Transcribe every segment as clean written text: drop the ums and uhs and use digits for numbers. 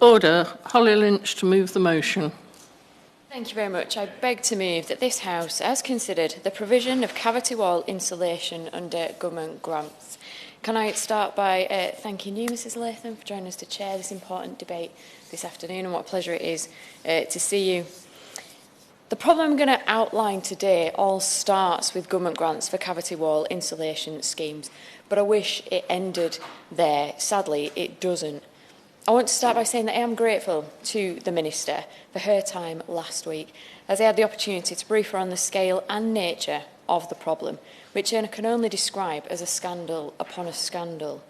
Order. Holly Lynch to move the motion. Thank you very much. I beg to move that this House has considered the provision of cavity wall insulation under government grants. Can I start by thanking you, Mrs Latham, for joining us to chair this important debate this afternoon, and what a pleasure it is to see you. The problem I'm going to outline today all starts with government grants for cavity wall insulation schemes, but I wish it ended there. Sadly, it doesn't. I want to start by saying that I am grateful to the Minister for her time last week, as I had the opportunity to brief her on the scale and nature of the problem, which I can only describe as a scandal upon a scandal.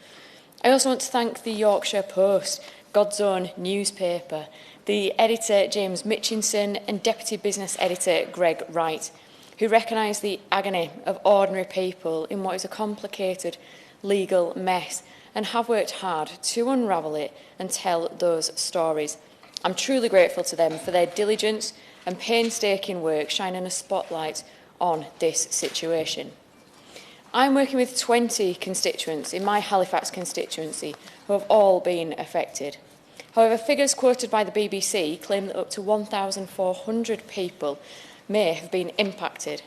I also want to thank the Yorkshire Post, God's own newspaper, the editor James Mitchinson and Deputy Business Editor Greg Wright, who recognised the agony of ordinary people in what is a complicated legal mess and have worked hard to unravel it and tell those stories. I'm truly grateful to them for their diligence and painstaking work shining a spotlight on this situation. I'm working with 20 constituents in my Halifax constituency who have all been affected. However, figures quoted by the BBC claim that up to 1,400 people may have been impacted.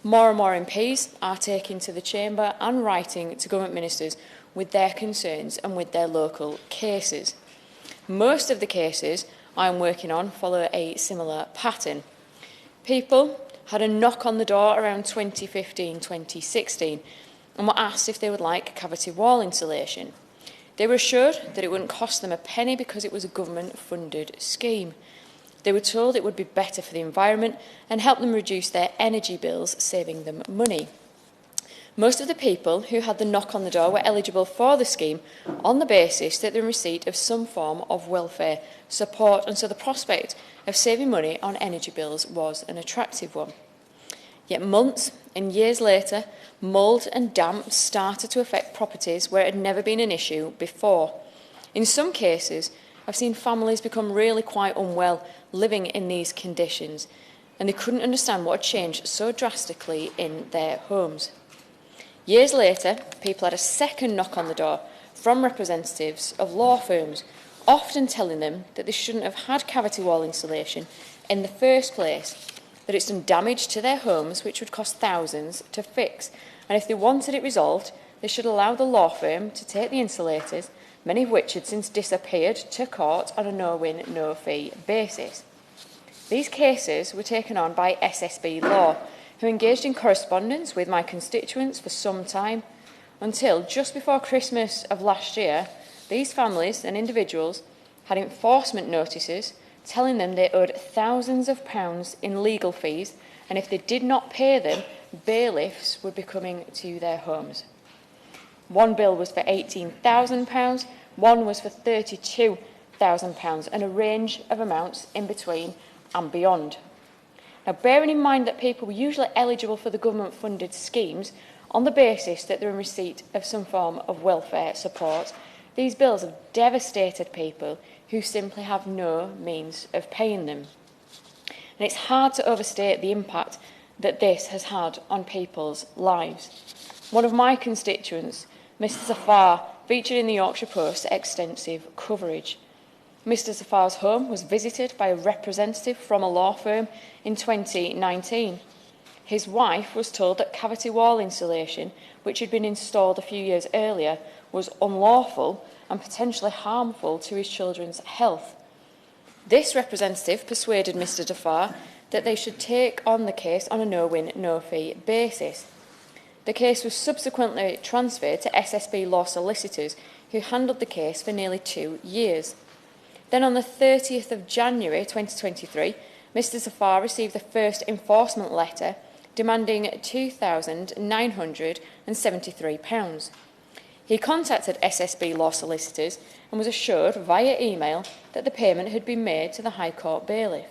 More and more MPs are taking to the chamber and writing to government ministers with their concerns and with their local cases. Most of the cases I'm working on follow a similar pattern. People had a knock on the door around 2015-2016 and were asked if they would like cavity wall insulation. They were assured that it wouldn't cost them a penny because it was a government-funded scheme. They were told it would be better for the environment and help them reduce their energy bills, saving them money. Most of the people who had the knock on the door were eligible for the scheme on the basis that they were in receipt of some form of welfare support, and so the prospect of saving money on energy bills was an attractive one. Yet months and years later, mould and damp started to affect properties where it had never been an issue before. In some cases, I've seen families become really quite unwell living in these conditions, and they couldn't understand what had changed so drastically in their homes. Years later, people had a second knock on the door from representatives of law firms, often telling them that they shouldn't have had cavity wall insulation in the first place, that it's done damage to their homes which would cost thousands to fix, and if they wanted it resolved, they should allow the law firm to take the insulators, many of which had since disappeared, to court on a no-win, no-fee basis. These cases were taken on by SSB Law, who engaged in correspondence with my constituents for some time, until just before Christmas of last year, these families and individuals had enforcement notices telling them they owed thousands of pounds in legal fees, and if they did not pay them, bailiffs would be coming to their homes. One bill was for £18,000, one was for £32,000, and a range of amounts in between and beyond. Now, bearing in mind that people were usually eligible for the government-funded schemes on the basis that they're in receipt of some form of welfare support, these bills have devastated people who simply have no means of paying them. And it's hard to overstate the impact that this has had on people's lives. One of my constituents, Mr Zafar, featured in the Yorkshire Post's extensive coverage. Mr Zafar's home was visited by a representative from a law firm in 2019. His wife was told that cavity wall insulation, which had been installed a few years earlier, was unlawful and potentially harmful to his children's health. This representative persuaded Mr Zafar that they should take on the case on a no-win, no-fee basis. The case was subsequently transferred to SSB Law solicitors, who handled the case for nearly 2 years. Then on the 30th of January 2023, Mr Zafar received the first enforcement letter demanding £2,973. He contacted SSB Law solicitors and was assured via email that the payment had been made to the High Court bailiff.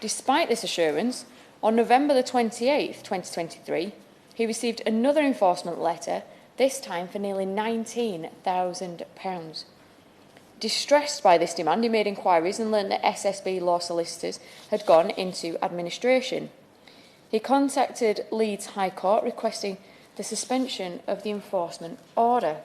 Despite this assurance, on November the 28th, 2023, he received another enforcement letter, this time for nearly £19,000. Distressed by this demand, he made inquiries and learned that SSB Law solicitors had gone into administration. He contacted Leeds High Court requesting the suspension of the enforcement order.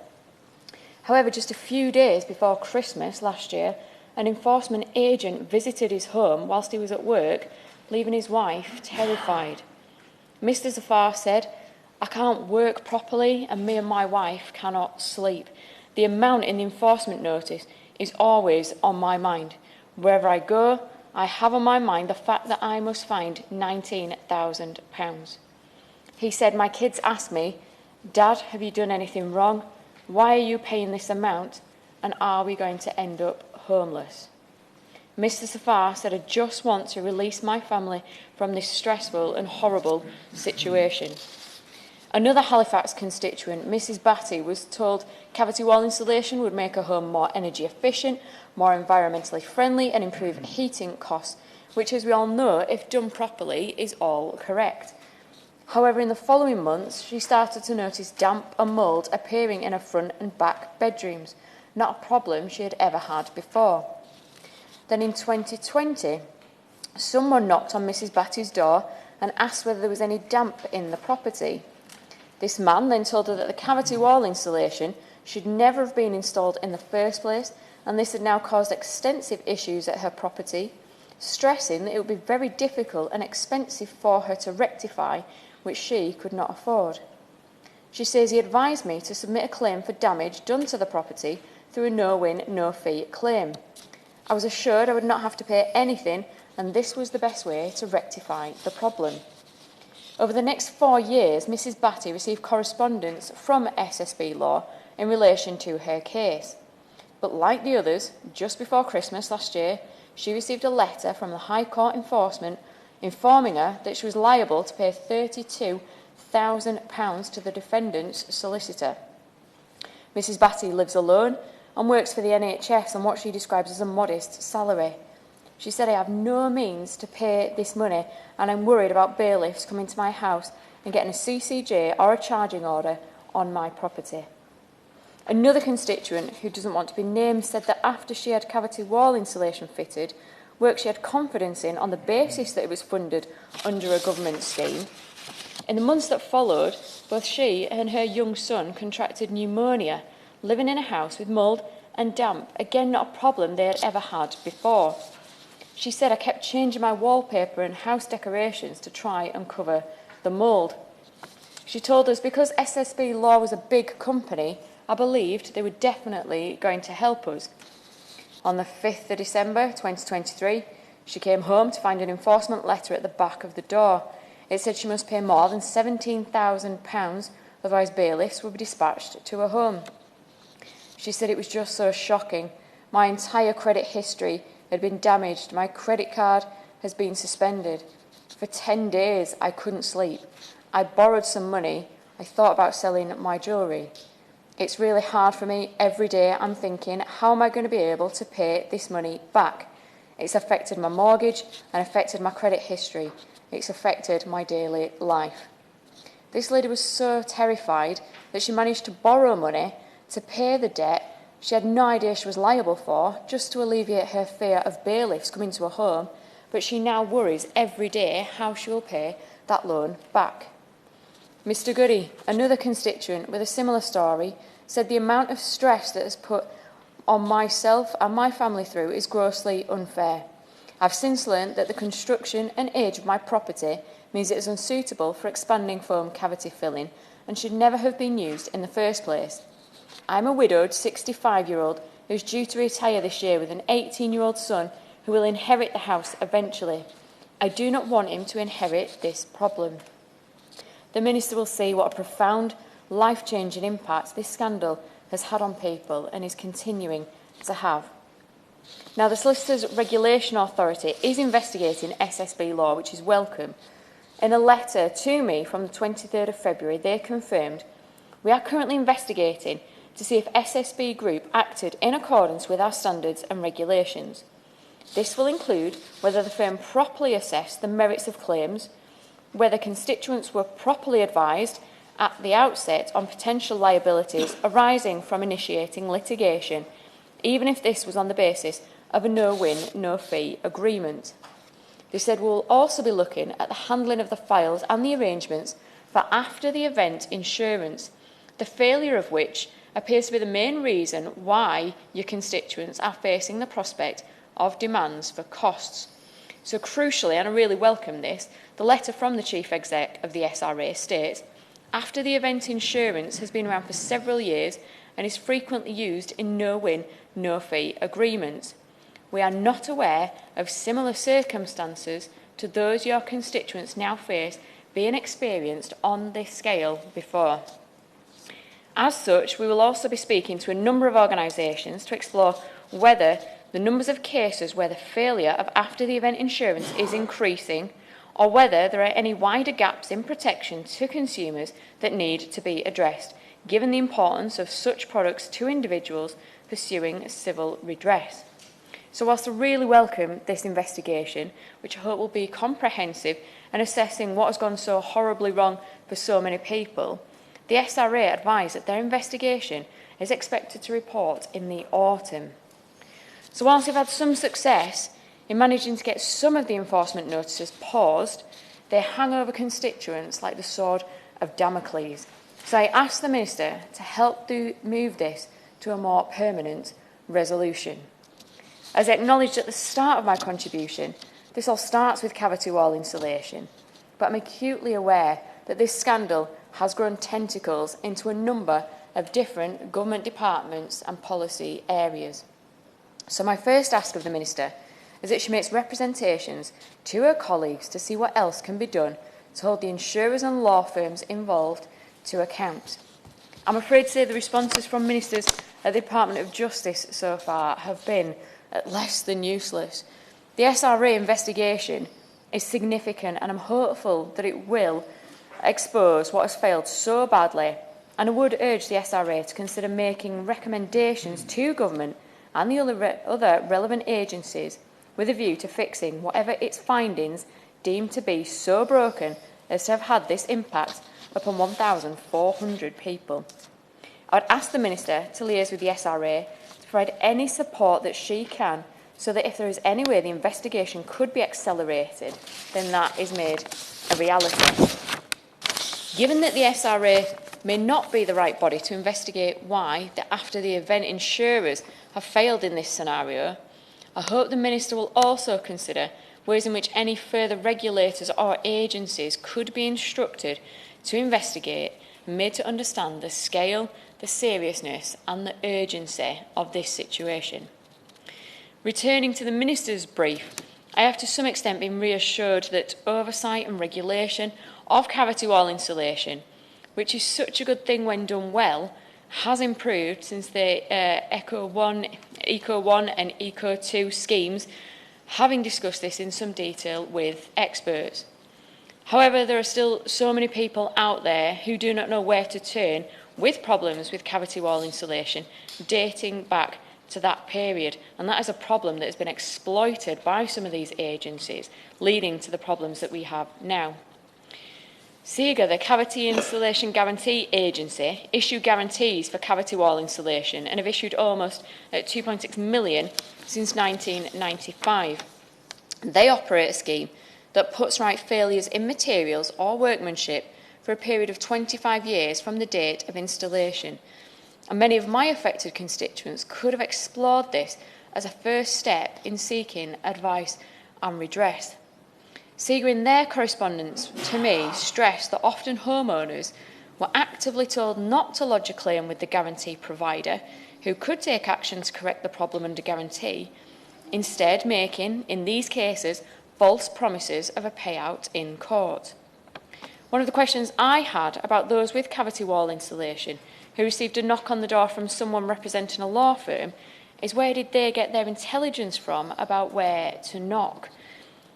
However, just a few days before Christmas last year, an enforcement agent visited his home whilst he was at work, leaving his wife terrified. Mr. Zafar said, "I can't work properly and me and my wife cannot sleep. The amount in the enforcement notice is always on my mind. Wherever I go, I have on my mind the fact that I must find £19,000. He said, "My kids ask me, 'Dad, have you done anything wrong? Why are you paying this amount? And are we going to end up homeless?" Mr. Zafar said, "I just want to release my family from this stressful and horrible situation." Another Halifax constituent, Mrs. Batty, was told cavity wall insulation would make her home more energy efficient, more environmentally friendly and improve heating costs, which, as we all know, if done properly, is all correct. However, in the following months, she started to notice damp and mould appearing in her front and back bedrooms, not a problem she had ever had before. Then in 2020, someone knocked on Mrs. Batty's door and asked whether there was any damp in the property. This man then told her that the cavity wall insulation should never have been installed in the first place, and this had now caused extensive issues at her property, stressing that it would be very difficult and expensive for her to rectify, which she could not afford. She says he advised me to submit a claim for damage done to the property through a no-win, no-fee claim. I was assured I would not have to pay anything, and this was the best way to rectify the problem. Over the next 4 years, Mrs. Batty received correspondence from SSB Law in relation to her case. But like the others, just before Christmas last year, she received a letter from the High Court Enforcement informing her that she was liable to pay £32,000 to the defendant's solicitor. Mrs. Batty lives alone and works for the NHS on what she describes as a modest salary. She said, "I have no means to pay this money and I'm worried about bailiffs coming to my house and getting a CCJ or a charging order on my property." Another constituent who doesn't want to be named said that after she had cavity wall insulation fitted, work she had confidence in on the basis that it was funded under a government scheme. In the months that followed, both she and her young son contracted pneumonia, living in a house with mould and damp, again not a problem they had ever had before. She said, "I kept changing my wallpaper and house decorations to try and cover the mould." She told us, "Because SSB Law was a big company, I believed they were definitely going to help us." On the 5th of December 2023, she came home to find an enforcement letter at the back of the door. It said she must pay more than £17,000, otherwise bailiffs would be dispatched to her home. She said, "It was just so shocking. My entire credit history had been damaged. My credit card has been suspended. For 10 days, I couldn't sleep. I borrowed some money. I thought about selling my jewellery. It's really hard for me. Every day I'm thinking, how am I going to be able to pay this money back? It's affected my mortgage and affected my credit history. It's affected my daily life." This lady was so terrified that she managed to borrow money to pay the debt she had no idea she was liable for, just to alleviate her fear of bailiffs coming to her home, but she now worries every day how she will pay that loan back. Mr. Goody, another constituent with a similar story, said the amount of stress that is put on myself and my family through is grossly unfair. I've since learned that the construction and age of my property means it is unsuitable for expanding foam cavity filling and should never have been used in the first place. I'm a widowed 65-year-old who is due to retire this year with an 18-year-old son who will inherit the house eventually. I do not want him to inherit this problem. The Minister will see what a profound, life-changing impact this scandal has had on people and is continuing to have. Now, the Solicitors Regulation Authority is investigating SSB Law, which is welcome. In a letter to me from the 23rd of February, they confirmed, "We are currently investigating to see if SSB Group acted in accordance with our standards and regulations. This will include whether the firm properly assessed the merits of claims, whether constituents were properly advised at the outset on potential liabilities arising from initiating litigation, even if this was on the basis of a no-win, no-fee agreement." They said we'll also be looking at the handling of the files and the arrangements for after-the-event insurance, the failure of which appears to be the main reason why your constituents are facing the prospect of demands for costs. So crucially, and I really welcome this, the letter from the Chief Exec of the SRA states, after the event insurance has been around for several years and is frequently used in no-win, no-fee agreements, we are not aware of similar circumstances to those your constituents now face being experienced on this scale before. As such, we will also be speaking to a number of organisations to explore whether the numbers of cases where the failure of after-the-event insurance is increasing, or whether there are any wider gaps in protection to consumers that need to be addressed, given the importance of such products to individuals pursuing civil redress. So whilst I really welcome this investigation, which I hope will be comprehensive and assessing what has gone so horribly wrong for so many people, the SRA advised that their investigation is expected to report in the autumn. So whilst they've had some success in managing to get some of the enforcement notices paused, they hang over constituents like the sword of Damocles. So I ask the Minister to help move this to a more permanent resolution. As I acknowledged at the start of my contribution, this all starts with cavity wall insulation, but I'm acutely aware that this scandal has grown tentacles into a number of different government departments and policy areas. So my first ask of the Minister is that she makes representations to her colleagues to see what else can be done to hold the insurers and law firms involved to account. I'm afraid to say the responses from ministers at the Department of Justice so far have been less than useless. The SRA investigation is significant, and I'm hopeful that it will expose what has failed so badly, and I would urge the SRA to consider making recommendations to government and the other relevant agencies with a view to fixing whatever its findings deem to be so broken as to have had this impact upon 1,400 people. I would ask the Minister to liaise with the SRA to provide any support that she can, so that if there is any way the investigation could be accelerated, then that is made a reality. Given that the SRA may not be the right body to investigate why the after-the-event insurers have failed in this scenario, I hope the Minister will also consider ways in which any further regulators or agencies could be instructed to investigate and made to understand the scale, the seriousness and the urgency of this situation. Returning to the Minister's brief, I have to some extent been reassured that oversight and regulation of cavity wall insulation, which is such a good thing when done well, has improved since the Eco 1 and Eco 2 schemes, having discussed this in some detail with experts. However, there are still so many people out there who do not know where to turn with problems with cavity wall insulation dating back to that period, and that is a problem that has been exploited by some of these agencies, leading to the problems that we have now. SEGA, the Cavity Insulation Guarantee Agency, issue guarantees for cavity wall insulation and have issued almost 2.6 million since 1995. They operate a scheme that puts right failures in materials or workmanship for a period of 25 years from the date of installation. And many of my affected constituents could have explored this as a first step in seeking advice and redress. SEGA, in their correspondence to me, stressed that often homeowners were actively told not to lodge a claim with the guarantee provider, who could take action to correct the problem under guarantee, instead making, in these cases, false promises of a payout in court. One of the questions I had about those with cavity wall insulation who received a knock on the door from someone representing a law firm is, where did they get their intelligence from about where to knock?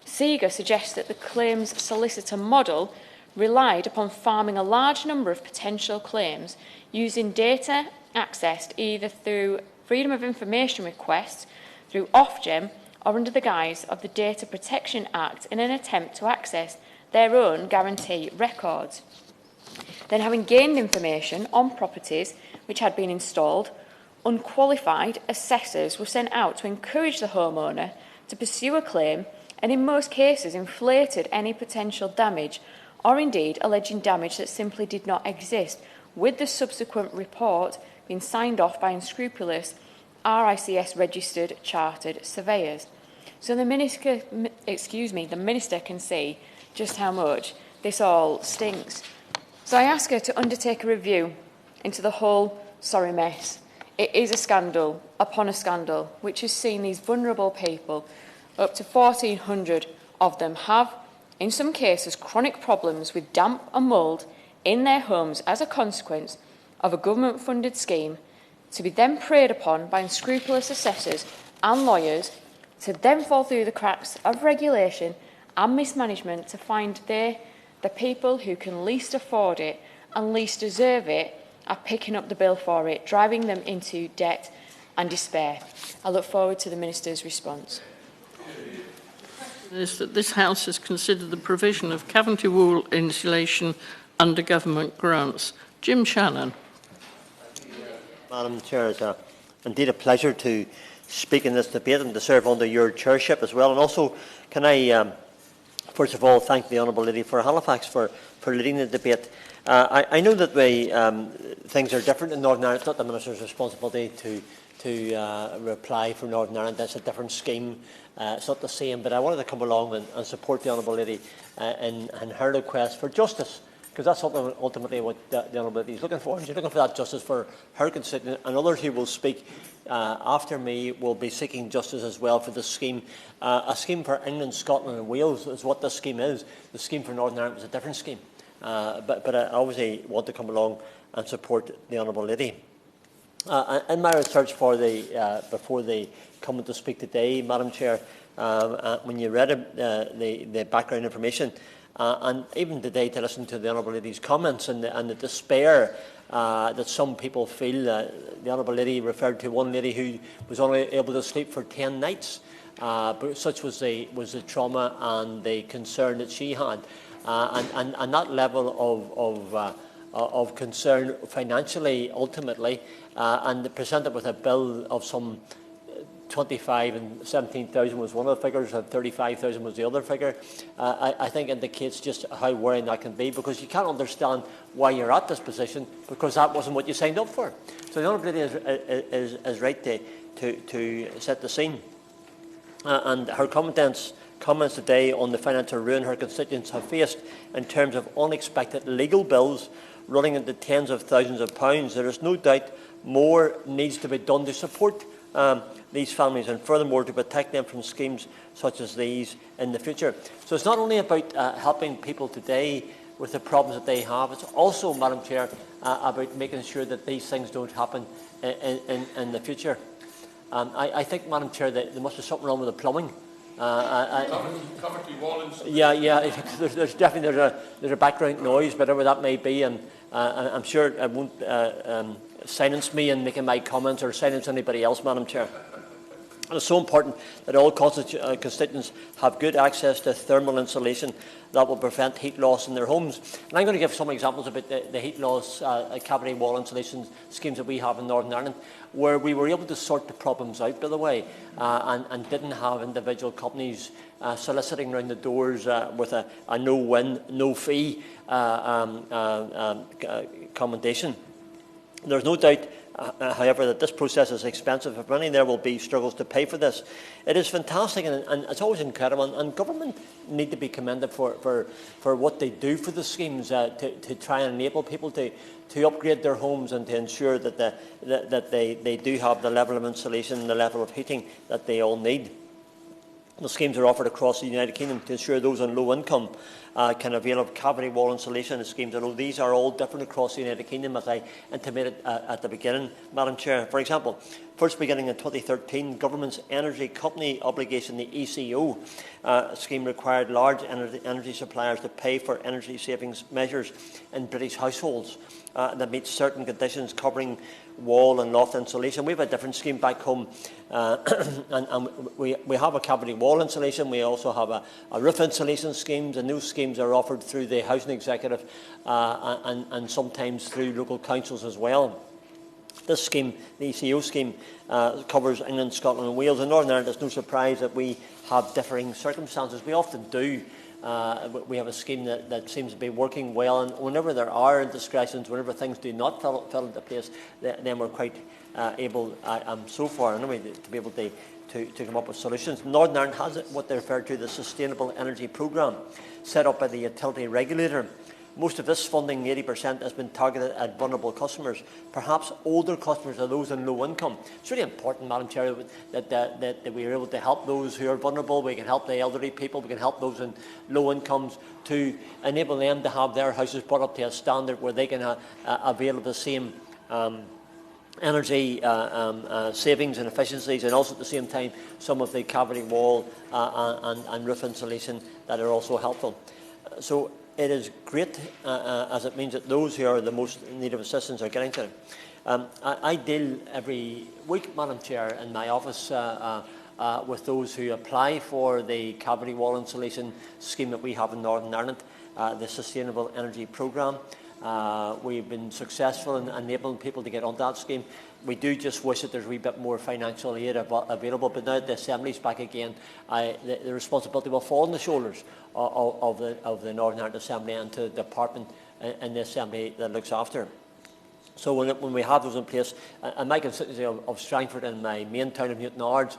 SEGA suggests that the claims solicitor model relied upon farming a large number of potential claims using data accessed either through Freedom of Information requests, through Ofgem, or under the guise of the Data Protection Act in an attempt to access their own guarantee records. Then, having gained information on properties which had been installed, unqualified assessors were sent out to encourage the homeowner to pursue a claim, and in most cases inflated any potential damage, or indeed alleging damage that simply did not exist, with the subsequent report being signed off by unscrupulous RICS registered chartered surveyors. So the minister can see just how much this all stinks. So I ask her to undertake a review into the whole sorry mess. It is a scandal upon a scandal, which has seen these vulnerable people, up to 1,400 of them, have, in some cases, chronic problems with damp and mould in their homes as a consequence of a government-funded scheme, to be then preyed upon by unscrupulous assessors and lawyers, to then fall through the cracks of regulation and mismanagement to find the people who can least afford it and least deserve it are picking up the bill for it, driving them into debt and despair. I look forward to the Minister's response. Is that this House has considered the provision of cavity wall insulation under government grants. Jim Shannon. Madam Chair, it's indeed a pleasure to speak in this debate and to serve under your chairship as well. And also, can I, first of all, thank the Honourable Lady for Halifax for leading the debate. I know that things are different in Northern Ireland. It's not the Minister's responsibility to reply for Northern Ireland. That's a different scheme. It's not the same. But I wanted to come along and support the Honourable Lady in her request for justice, because that's ultimately what the Honourable Lady is looking for. She's looking for that justice for her constituent, and others who will speak after me will be seeking justice as well for this scheme. A scheme for England, Scotland and Wales is what this scheme is. The scheme for Northern Ireland is a different scheme. But I obviously want to come along and support the Honourable Lady. In my research for before they come to speak today, Madam Chair, when you read the background information, and even today to listen to the Honourable Lady's comments and the despair that some people feel, the Honourable Lady referred to one lady who was only able to sleep for 10 nights. But such was the trauma and the concern that she had. And that level of concern financially, ultimately, and presented with a bill of some 25 and 17,000 was one of the figures, and 35,000 was the other figure, I think indicates just how worrying that can be, because you can't understand why you're at this position, because that wasn't what you signed up for. So the Honourable Lady is right to set the scene. And her comments today on the financial ruin her constituents have faced in terms of unexpected legal bills running into tens of thousands of pounds. There is no doubt more needs to be done to support these families, and furthermore to protect them from schemes such as these in the future. So it's not only about helping people today with the problems that they have, it's also, Madam Chair, about making sure that these things don't happen in the future. I think, Madam Chair, that there must be something wrong with the plumbing. Cavity wall insulation. Yeah. There's definitely a background noise, whatever that may be, and I'm sure it won't silence me in making my comments or silence anybody else, Madam Chair. And it's so important that all constituents have good access to thermal insulation that will prevent heat loss in their homes. And I'm going to give some examples about the heat loss cavity wall insulation schemes that we have in Northern Ireland, where we were able to sort the problems out, by the way, and didn't have individual companies soliciting around the doors with a no-win, no-fee commendation. There's no doubt, however, that this process is expensive. For many, there will be struggles to pay for this. It is fantastic, and it's always incredible. And government need to be commended for what they do for the schemes to try and enable people to upgrade their homes and to ensure that they do have the level of insulation and the level of heating that they all need. The schemes are offered across the United Kingdom to ensure those on low income can avail of cavity wall insulation schemes. Although these are all different across the United Kingdom, as I intimated at the beginning, Madam Chair. For example, first beginning in 2013, government's energy company obligation, the ECO scheme, required large energy suppliers to pay for energy savings measures in British households that meet certain conditions covering wall and loft insulation. We have a different scheme back home, and we have a cavity wall insulation. We also have a roof insulation schemes, and those schemes are offered through the housing executive and sometimes through local councils as well. This scheme, the ECO scheme, covers England, Scotland and Wales. In Northern Ireland, it's no surprise that we have differing circumstances. We often do we have a scheme that seems to be working well, and whenever there are indiscretions, whenever things do not fall into place, then we're quite able, so far anyway, to be able to come up with solutions. Northern Ireland has what they refer to the Sustainable Energy Programme, set up by the utility regulator. Most of this funding, 80%, has been targeted at vulnerable customers, perhaps older customers or those in low income. It's really important, Madam Chair, that we are able to help those who are vulnerable. We can help the elderly people, we can help those in low incomes, to enable them to have their houses brought up to a standard where they can avail of the same energy savings and efficiencies, and also at the same time some of the cavity wall and roof insulation that are also helpful. So it is great, as it means that those who are the most in need of assistance are getting to it. I deal every week, Madam Chair, in my office with those who apply for the cavity wall insulation scheme that we have in Northern Ireland, the Sustainable Energy Programme. We've been successful in enabling people to get on that scheme. We do just wish that there's a wee bit more financial aid available, but now that the Assembly's back again, the responsibility will fall on the shoulders of the Northern Ireland Assembly and to the department in the Assembly that looks after it. So when we have those in place, in my constituency of Strangford and my main town of Newtownards,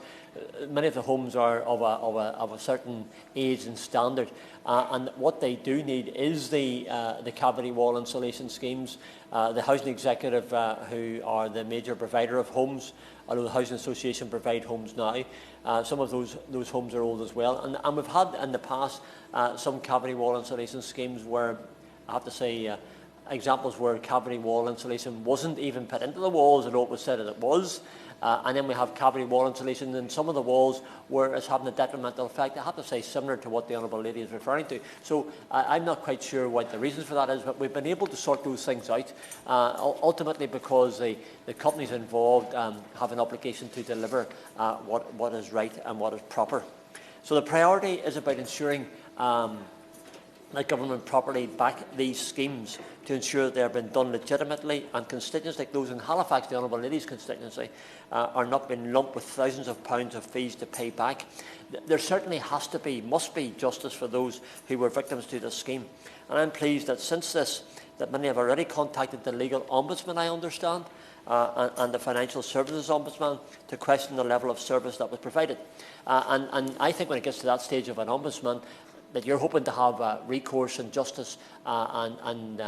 many of the homes are of a certain age and standard, and what they do need is the cavity wall insulation schemes. The housing executive, who are the major provider of homes, although the Housing Association provide homes now, some of those homes are old as well, and we've had in the past some cavity wall insulation schemes where, I have to say, examples where cavity wall insulation wasn't even put into the walls, although it was said that it was. And then we have cavity wall insulation in some of the walls where it's having a detrimental effect. I have to say, similar to what the Honourable Lady is referring to. So I'm not quite sure what the reasons for that is, but we've been able to sort those things out, ultimately because the companies involved have an obligation to deliver what is right and what is proper. So the priority is about ensuring that government properly back these schemes to ensure that they have been done legitimately, and constituents like those in Halifax, the Honourable Lady's constituency, are not being lumped with thousands of pounds of fees to pay back. There certainly must be justice for those who were victims to this scheme. And I'm pleased that since this, that many have already contacted the legal ombudsman, I understand, and the Financial Services Ombudsman to question the level of service that was provided. And I think when it gets to that stage of an ombudsman, that you're hoping to have recourse and justice and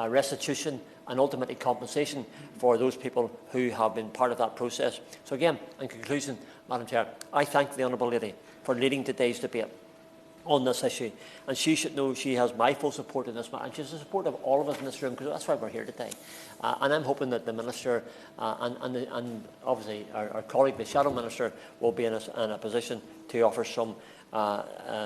restitution and ultimately compensation for those people who have been part of that process. So again, in conclusion, Madam Chair, I thank the Honourable Lady for leading today's debate on this issue, and she should know she has my full support in this matter, and she has the support of all of us in this room, because that's why we're here today. And I'm hoping that the Minister and obviously our colleague, the Shadow Minister, will be in a position to offer some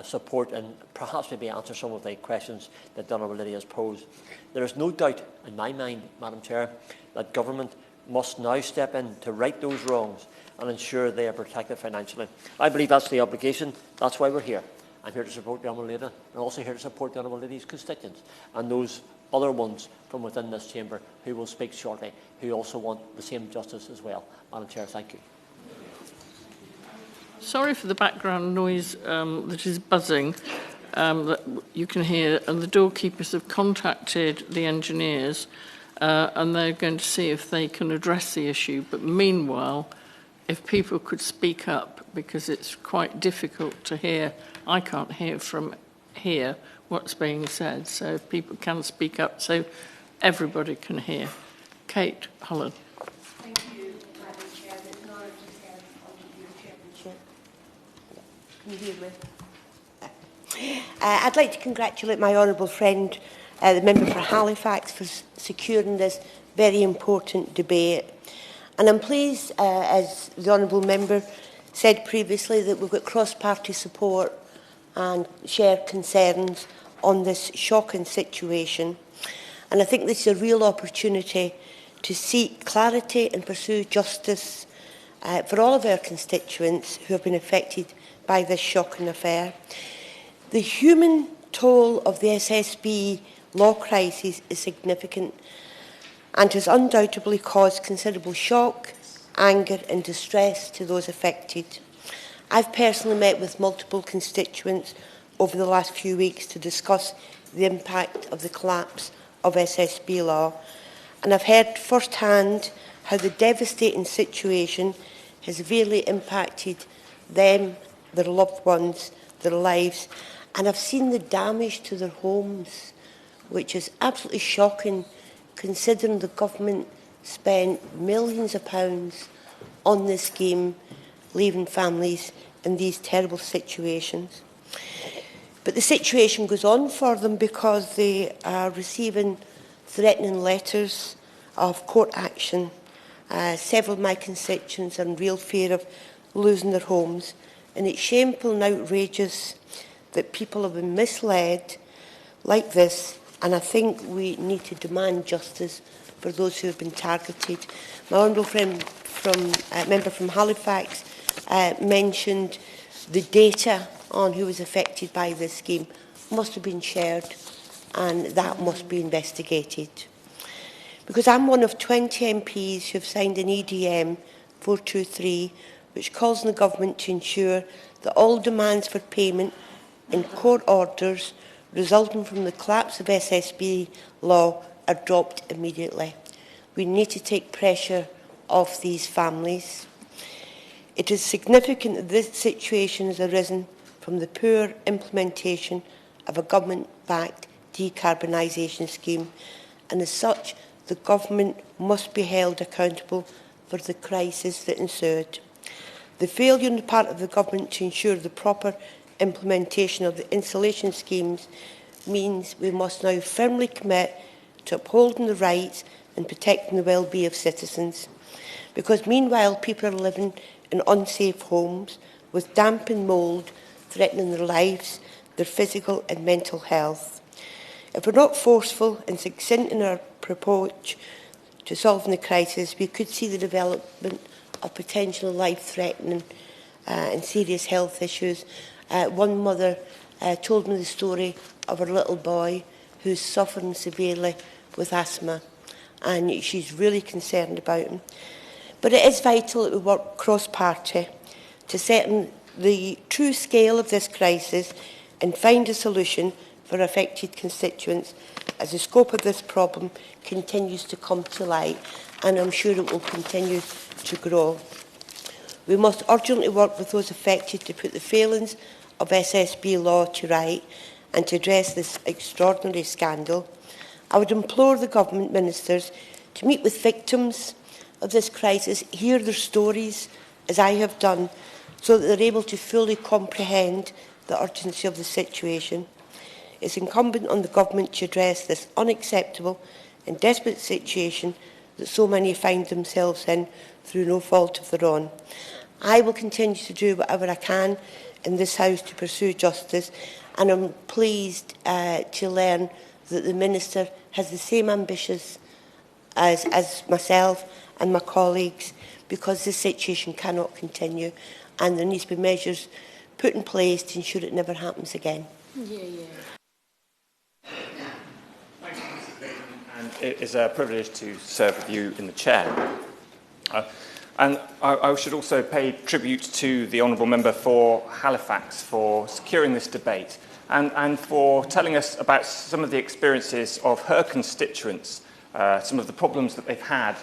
support and perhaps maybe answer some of the questions that the Honourable Lady has posed. There is no doubt in my mind, Madam Chair, that government must now step in to right those wrongs and ensure they are protected financially. I believe that's the obligation. That's why we're here. I'm here to support the Honourable Lady, and also here to support the Honourable Lady's constituents and those other ones from within this chamber who will speak shortly, who also want the same justice as well. Madam Chair, thank you. Sorry for the background noise that is buzzing that you can hear, and the doorkeepers have contacted the engineers and they're going to see if they can address the issue. But meanwhile, if people could speak up, because it's quite difficult to hear. I can't hear from here what's being said, so if people can speak up so everybody can hear. Kate Holland. Thank you, Madam Chair. It's an honour to serve under your chairmanship. Can you hear me? I'd like to congratulate my honourable friend, the member for Halifax, for securing this very important debate. And I'm pleased, as the honourable member said previously, that we've got cross-party support and shared concerns on this shocking situation. And I think this is a real opportunity to seek clarity and pursue justice for all of our constituents who have been affected by this shocking affair. The human toll of the SSB law crisis is significant and has undoubtedly caused considerable shock, anger and distress to those affected. I've personally met with multiple constituents over the last few weeks to discuss the impact of the collapse of SSB law, and I've heard firsthand how the devastating situation has severely impacted them, their loved ones, their lives, and I've seen the damage to their homes, which is absolutely shocking considering the government spent millions of pounds on this scheme, leaving families in these terrible situations. But the situation goes on for them because they are receiving threatening letters of court action. Several of my constituents are in real fear of losing their homes, and it's shameful and outrageous that people have been misled like this, and I think we need to demand justice for those who have been targeted. My honourable friend member from Halifax mentioned the data on who was affected by this scheme must have been shared, and that must be investigated. Because I'm one of 20 MPs who have signed an EDM 423, which calls on the government to ensure that all demands for payment in court orders resulting from the collapse of SSB law are dropped immediately. We need to take pressure off these families. It is significant that this situation has arisen from the poor implementation of a government-backed decarbonisation scheme, and as such, the government must be held accountable for the crisis that ensued. The failure on the part of the government to ensure the proper implementation of the insulation schemes means we must now firmly commit to upholding the rights and protecting the well-being of citizens. Because meanwhile, people are living in unsafe homes with damp and mould threatening their lives, their physical and mental health. If we're not forceful and succinct in our approach to solving the crisis, we could see the development of potential life-threatening and serious health issues. One mother told me the story of her little boy who's suffering severely with asthma, and she's really concerned about him. But it is vital that we work cross-party to set the true scale of this crisis and find a solution for affected constituents as the scope of this problem continues to come to light, and I'm sure it will continue to grow. We must urgently work with those affected to put the failings of SSB law to right and to address this extraordinary scandal. I would implore the government ministers to meet with victims of this crisis, hear their stories, as I have done, so that they're able to fully comprehend the urgency of the situation. It's incumbent on the government to address this unacceptable and desperate situation that so many find themselves in through no fault of their own. I will continue to do whatever I can in this House to pursue justice, and I'm pleased to learn that the Minister has the same ambitions as myself and my colleagues, because this situation cannot continue and there needs to be measures put in place to ensure it never happens again. Thank you, Mrs. Layton, and it is a privilege to serve with you in the chair. And I should also pay tribute to the Honourable Member for Halifax for securing this debate and for telling us about some of the experiences of her constituents, some of the problems that they've had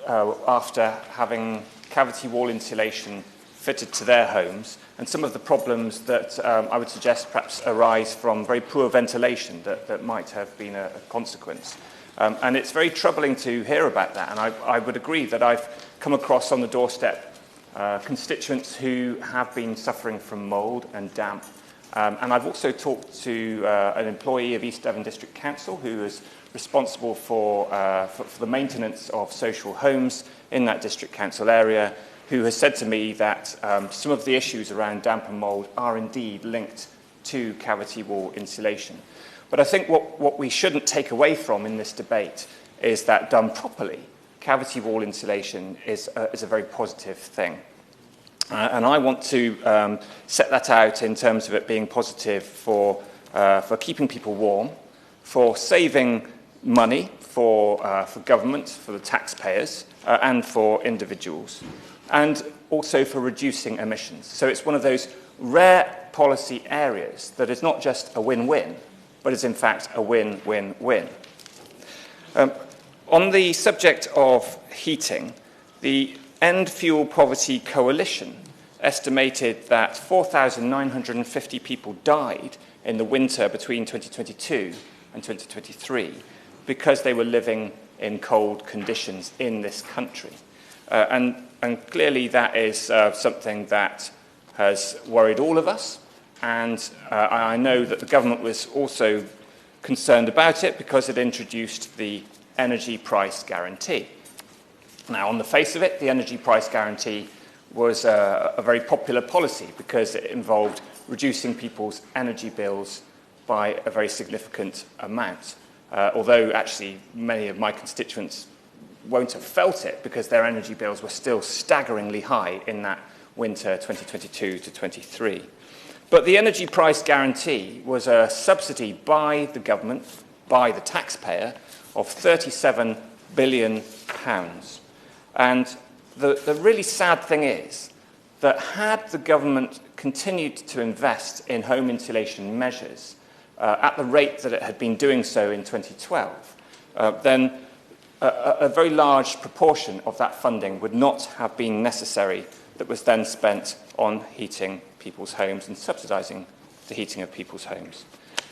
after having cavity wall insulation fitted to their homes, and some of the problems that I would suggest perhaps arise from very poor ventilation that might have been a consequence. And it's very troubling to hear about that, and I would agree that I've come across on the doorstep constituents who have been suffering from mould and damp. And I've also talked to an employee of East Devon District Council who is responsible for the maintenance of social homes in that district council area, who has said to me that some of the issues around damp and mould are indeed linked to cavity wall insulation. But I think what we shouldn't take away from in this debate is that done properly, cavity wall insulation is a very positive thing. And I want to set that out in terms of it being positive for keeping people warm, for saving money for government, for the taxpayers, and for individuals, and also for reducing emissions. So it's one of those rare policy areas that is not just a win-win, but is in fact a win-win-win. On the subject of heating, the End Fuel Poverty Coalition estimated that 4,950 people died in the winter between 2022 and 2023 because they were living in cold conditions in this country. And clearly that is something that has worried all of us, and I know that the government was also concerned about it because it introduced the energy price guarantee. Now, on the face of it, the energy price guarantee was a very popular policy because it involved reducing people's energy bills by a very significant amount, although actually many of my constituents won't have felt it because their energy bills were still staggeringly high in that winter 2022 to 23. But the energy price guarantee was a subsidy by the government, by the taxpayer, of £37 billion. And the really sad thing is that had the government continued to invest in home insulation measures at the rate that it had been doing so in 2012, then a very large proportion of that funding would not have been necessary that was then spent on heating people's homes and subsidising the heating of people's homes.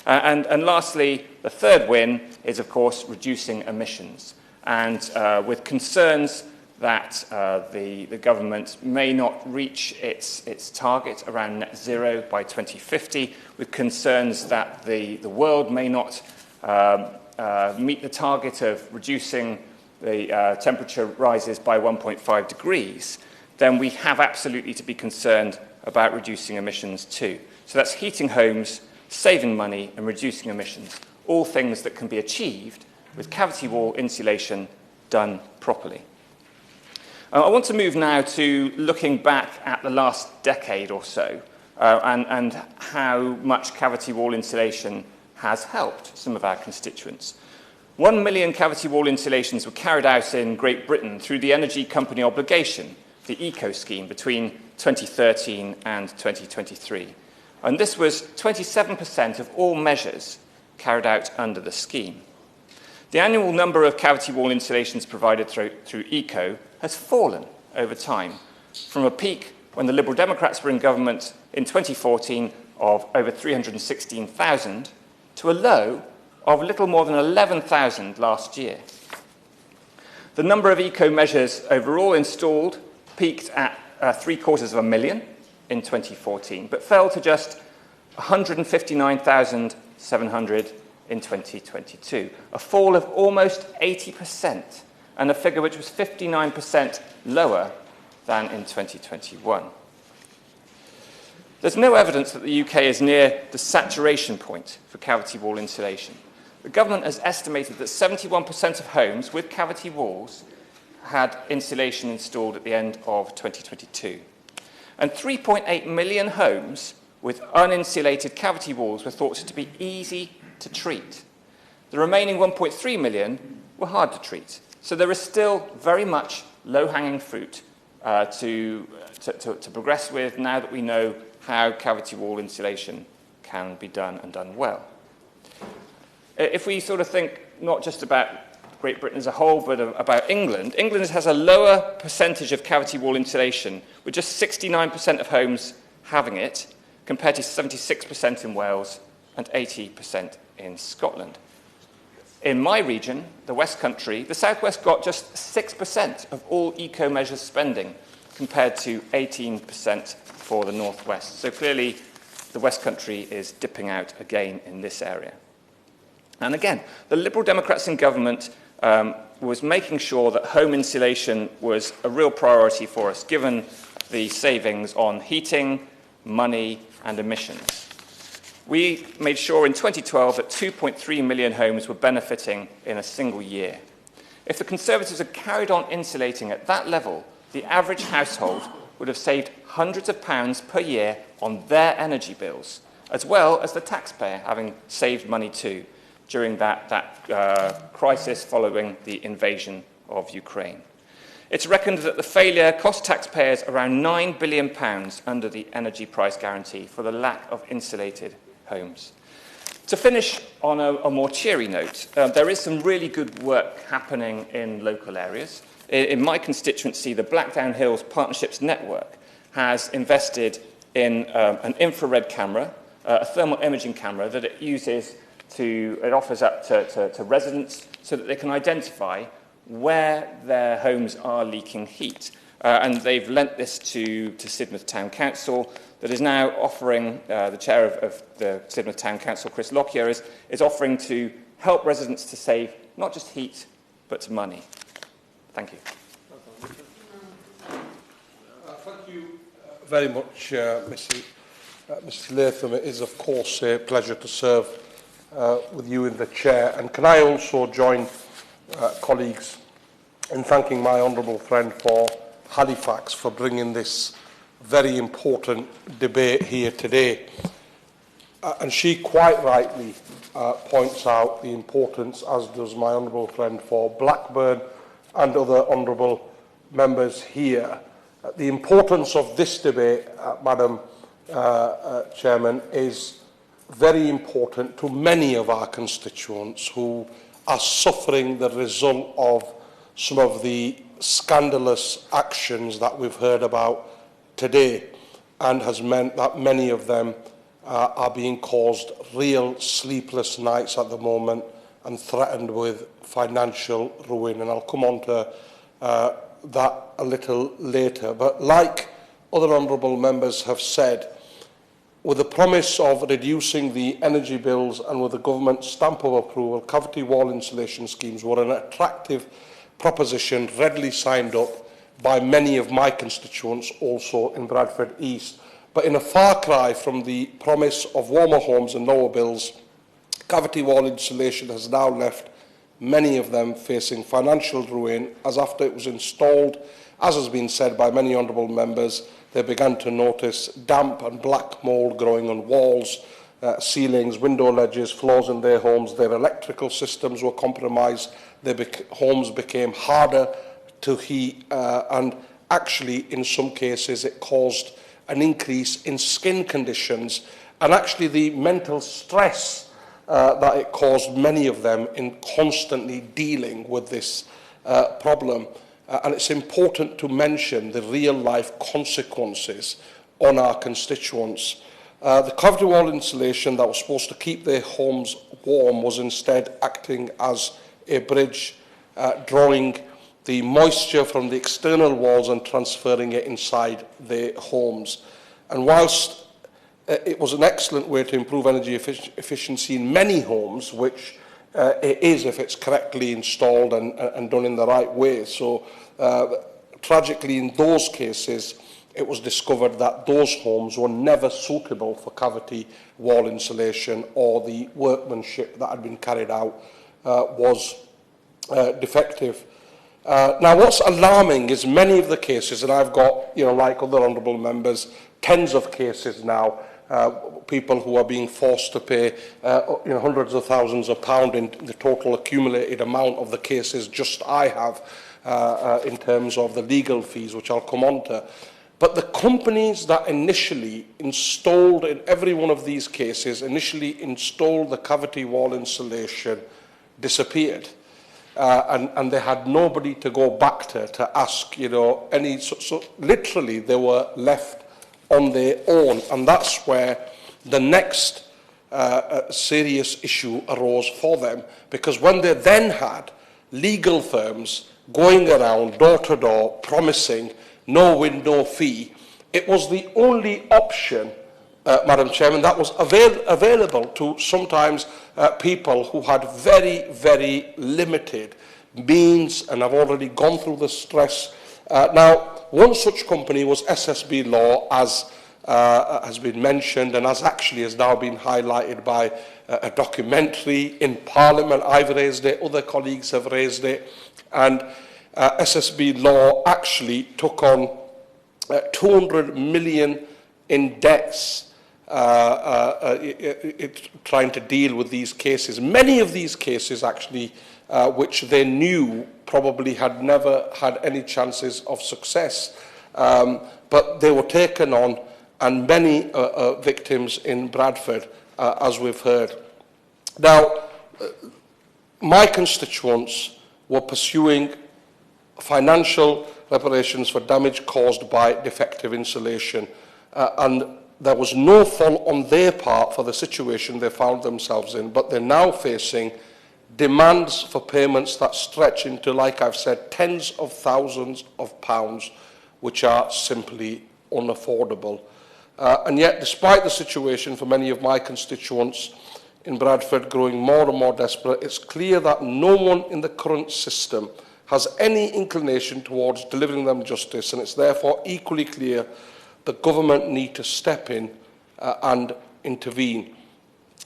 And lastly, the third win is, of course, reducing emissions. And with concerns that the government may not reach its target around net zero by 2050, with concerns that the world may not meet the target of reducing the temperature rises by 1.5 degrees, then we have absolutely to be concerned about reducing emissions too. So that's heating homes, saving money and reducing emissions, all things that can be achieved with cavity wall insulation done properly. I want to move now to looking back at the last decade or so and how much cavity wall insulation has helped some of our constituents. 1 million cavity wall insulations were carried out in Great Britain through the Energy Company Obligation, the ECO scheme, between 2013 and 2023. And this was 27% of all measures carried out under the scheme. The annual number of cavity wall insulations provided through ECO has fallen over time, from a peak when the Liberal Democrats were in government in 2014 of over 316,000 to a low of a little more than 11,000 last year. The number of eco measures overall installed peaked at 750,000 in 2014, but fell to just 159,700 in 2022, a fall of almost 80%, and a figure which was 59% lower than in 2021. There's no evidence that the UK is near the saturation point for cavity wall insulation. The government has estimated that 71% of homes with cavity walls had insulation installed at the end of 2022. And 3.8 million homes with uninsulated cavity walls were thought to be easy to treat. The remaining 1.3 million were hard to treat. So there is still very much low-hanging fruit to progress with now that we know how cavity wall insulation can be done and done well. If we sort of think not just about Great Britain as a whole, but about England, England has a lower percentage of cavity wall insulation, with just 69% of homes having it, compared to 76% in Wales and 80% in Scotland. In my region, the West Country, the South West got just 6% of all eco measures spending, compared to 18% for the North West. So clearly, the West Country is dipping out again in this area. And again, the Liberal Democrats in government was making sure that home insulation was a real priority for us, given the savings on heating, money, and emissions. We made sure in 2012 that 2.3 million homes were benefiting in a single year. If the Conservatives had carried on insulating at that level, the average household would have saved hundreds of pounds per year on their energy bills, as well as the taxpayer having saved money too during that crisis following the invasion of Ukraine. It's reckoned that the failure cost taxpayers around £9 billion under the energy price guarantee for the lack of insulated homes. To finish on a more cheery note, there is some really good work happening in local areas. In my constituency, the Blackdown Hills Partnerships Network has invested in an infrared camera, a thermal imaging camera that it offers up to residents so that they can identify where their homes are leaking heat. And they've lent this to Sidmouth Town Council, that is now offering, the chair of the Sidmouth Town Council, Chris Lockyer, is offering to help residents to save not just heat, but to money. Thank you. Thank you very much, Mr. Latham. It is, of course, a pleasure to serve with you in the chair. And can I also join colleagues in thanking my honourable friend for Halifax for bringing this very important debate here today. And she quite rightly points out the importance, as does my honourable friend for Blackburn and other honourable members here. The importance of this debate, Madam Chairman, is very important to many of our constituents who are suffering the result of some of the scandalous actions that we've heard about today, and has meant that many of them are being caused real sleepless nights at the moment and threatened with financial ruin. And I'll come on to that a little later. But like other honourable members have said, with the promise of reducing the energy bills and with the government's stamp of approval, cavity wall insulation schemes were an attractive proposition readily signed up by many of my constituents also in Bradford East. But in a far cry from the promise of warmer homes and lower bills, cavity wall insulation has now left many of them facing financial ruin, as after it was installed, as has been said by many honourable members, they began to notice damp and black mould growing on walls, ceilings, window ledges, floors in their homes. Their electrical systems were compromised. Their homes became harder to heat, and actually, in some cases, it caused an increase in skin conditions and actually the mental stress that it caused many of them in constantly dealing with this problem. And it's important to mention the real-life consequences on our constituents. The cavity wall insulation that was supposed to keep their homes warm was instead acting as a bridge, drawing the moisture from the external walls and transferring it inside their homes. And whilst it was an excellent way to improve energy efficiency in many homes, which it is if it's correctly installed and done in the right way. So tragically, in those cases, it was discovered that those homes were never suitable for cavity wall insulation, or the workmanship that had been carried out was defective. Now, what's alarming is many of the cases, and I've got, like other honourable members, tens of cases now, people who are being forced to pay hundreds of thousands of pounds in the total accumulated amount of the cases just I have in terms of the legal fees, which I'll come on to. But the companies that initially installed, in every one of these cases, initially installed the cavity wall insulation disappeared. And they had nobody to go back to ask, any... So literally, they were left on their own. And that's where the next serious issue arose for them. Because when they then had legal firms going around door to door promising no win, no fee, it was the only option, Madam Chairman, that was available to sometimes people who had very, very limited means and have already gone through the stress. Now, one such company was SSB Law, as has been mentioned, and as actually has now been highlighted by a documentary in Parliament. I've raised it, other colleagues have raised it, and SSB Law actually took on 200 million in debts trying to deal with these cases. Many of these cases actually which they knew probably had never had any chances of success. But they were taken on, and many victims in Bradford, as we've heard. Now, my constituents were pursuing financial reparations for damage caused by defective insulation, and there was no fault on their part for the situation they found themselves in, but they're now facing demands for payments that stretch into, like I've said, tens of thousands of pounds, which are simply unaffordable. And yet, despite the situation for many of my constituents in Bradford growing more and more desperate, it's clear that no one in the current system has any inclination towards delivering them justice, and it's therefore equally clear the government need to step in and intervene.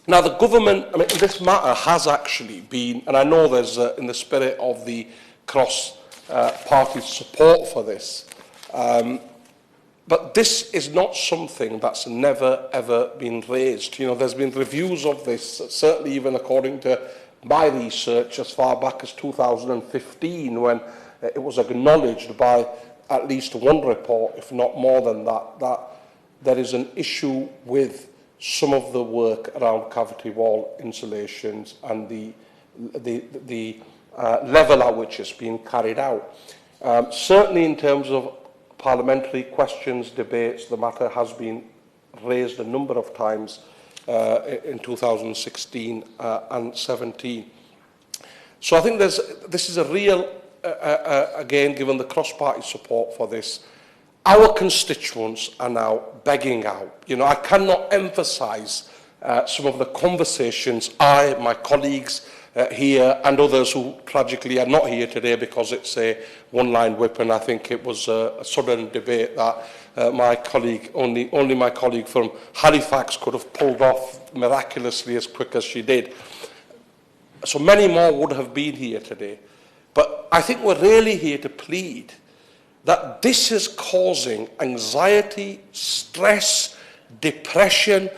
Now, the government, I mean, this matter has actually been, and I know there's, in the spirit of the cross-party support for this, but this is not something that's never, ever been raised. You know, there's been reviews of this, certainly even according to my research as far back as 2015, when it was acknowledged by at least one report, if not more than that, that there is an issue with some of the work around cavity wall insulations and the level at which it's being carried out. Certainly in terms of parliamentary questions, debates, the matter has been raised a number of times in 2016 and 17. So I think this is a real, again, given the cross-party support for this, our constituents are now begging out. You know, I cannot emphasise some of the conversations my colleagues here and others who tragically are not here today because it's a one-line whip, and I think it was a sudden debate that my colleague, only my colleague from Halifax could have pulled off miraculously as quick as she did. So many more would have been here today. But I think we're really here to plead that this is causing anxiety, stress, depression.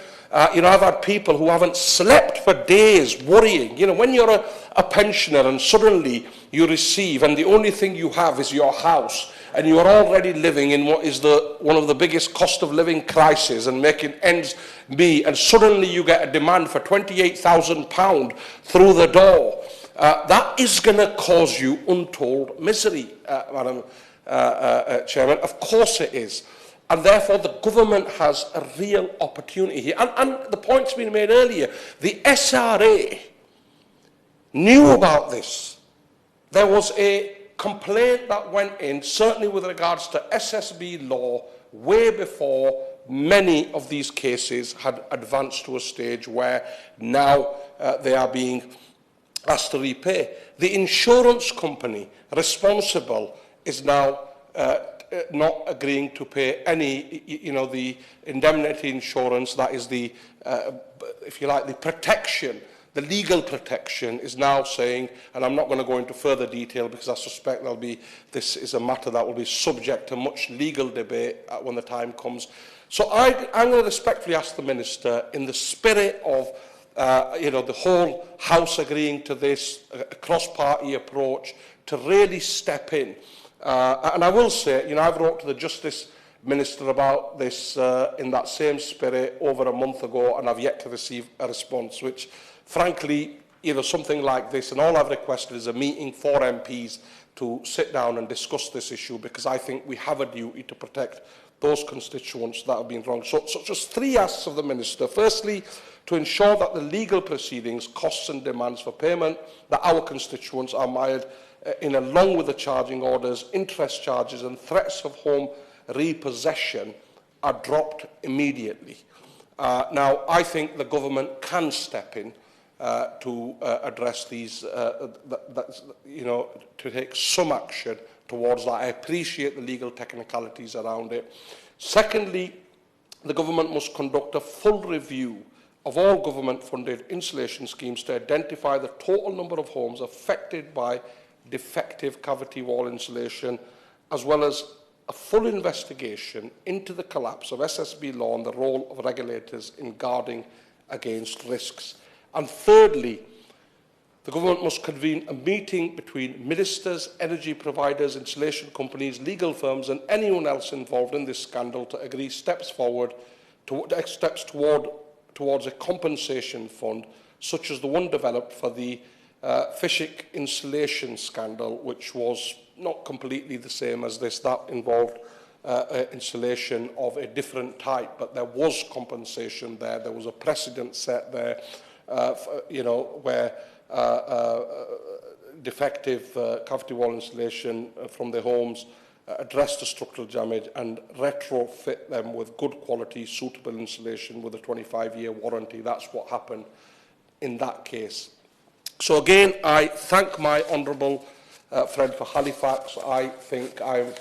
You know, I've had people who haven't slept for days worrying. You know, when you're a pensioner and suddenly you receive, and the only thing you have is your house, and you are already living in what is one of the biggest cost of living crises and making ends meet, and suddenly you get a demand for £28,000 through the door, that is going to cause you untold misery, Madam Chairman. Of course it is. And therefore the government has a real opportunity here. And the point's been made earlier, the SRA knew about this. There was a complaint that went in, certainly with regards to SSB law, way before many of these cases had advanced to a stage where now they are being asked to repay. The insurance company responsible is now not agreeing to pay any, you know, the indemnity insurance, that is the, if you like, the protection, the legal protection, is now saying, and I'm not going to go into further detail because I suspect this is a matter that will be subject to much legal debate when the time comes. So I'm going to respectfully ask the Minister, in the spirit of you know, the whole House agreeing to this, a cross-party approach, to really step in. And I will say, you know, I've wrote to the Justice Minister about this in that same spirit over a month ago, and I've yet to receive a response, which, frankly, you know, something like this, and all I've requested is a meeting for MPs to sit down and discuss this issue, because I think we have a duty to protect those constituents that have been wronged. So just three asks of the Minister. Firstly, to ensure that the legal proceedings, costs and demands for payment that our constituents are mired in, along with the charging orders, interest charges and threats of home repossession, are dropped immediately. Now, I think the government can step in to address these, you know, to take some action towards that. I appreciate the legal technicalities around it. Secondly, the government must conduct a full review of all government-funded insulation schemes to identify the total number of homes affected by defective cavity wall insulation, as well as a full investigation into the collapse of SSB law and the role of regulators in guarding against risks. And thirdly, The government must convene a meeting between ministers, energy providers, installation companies, legal firms and anyone else involved in this scandal to agree steps towards a compensation fund, such as the one developed for the HoC insulation scandal, which was not completely the same as this. That involved insulation of a different type, but there was compensation there. There was a precedent set there, where defective cavity wall insulation from their homes address the structural damage and retrofit them with good quality, suitable insulation with a 25-year warranty. That's what happened in that case. So again, I thank my honourable friend for Halifax. I think I'm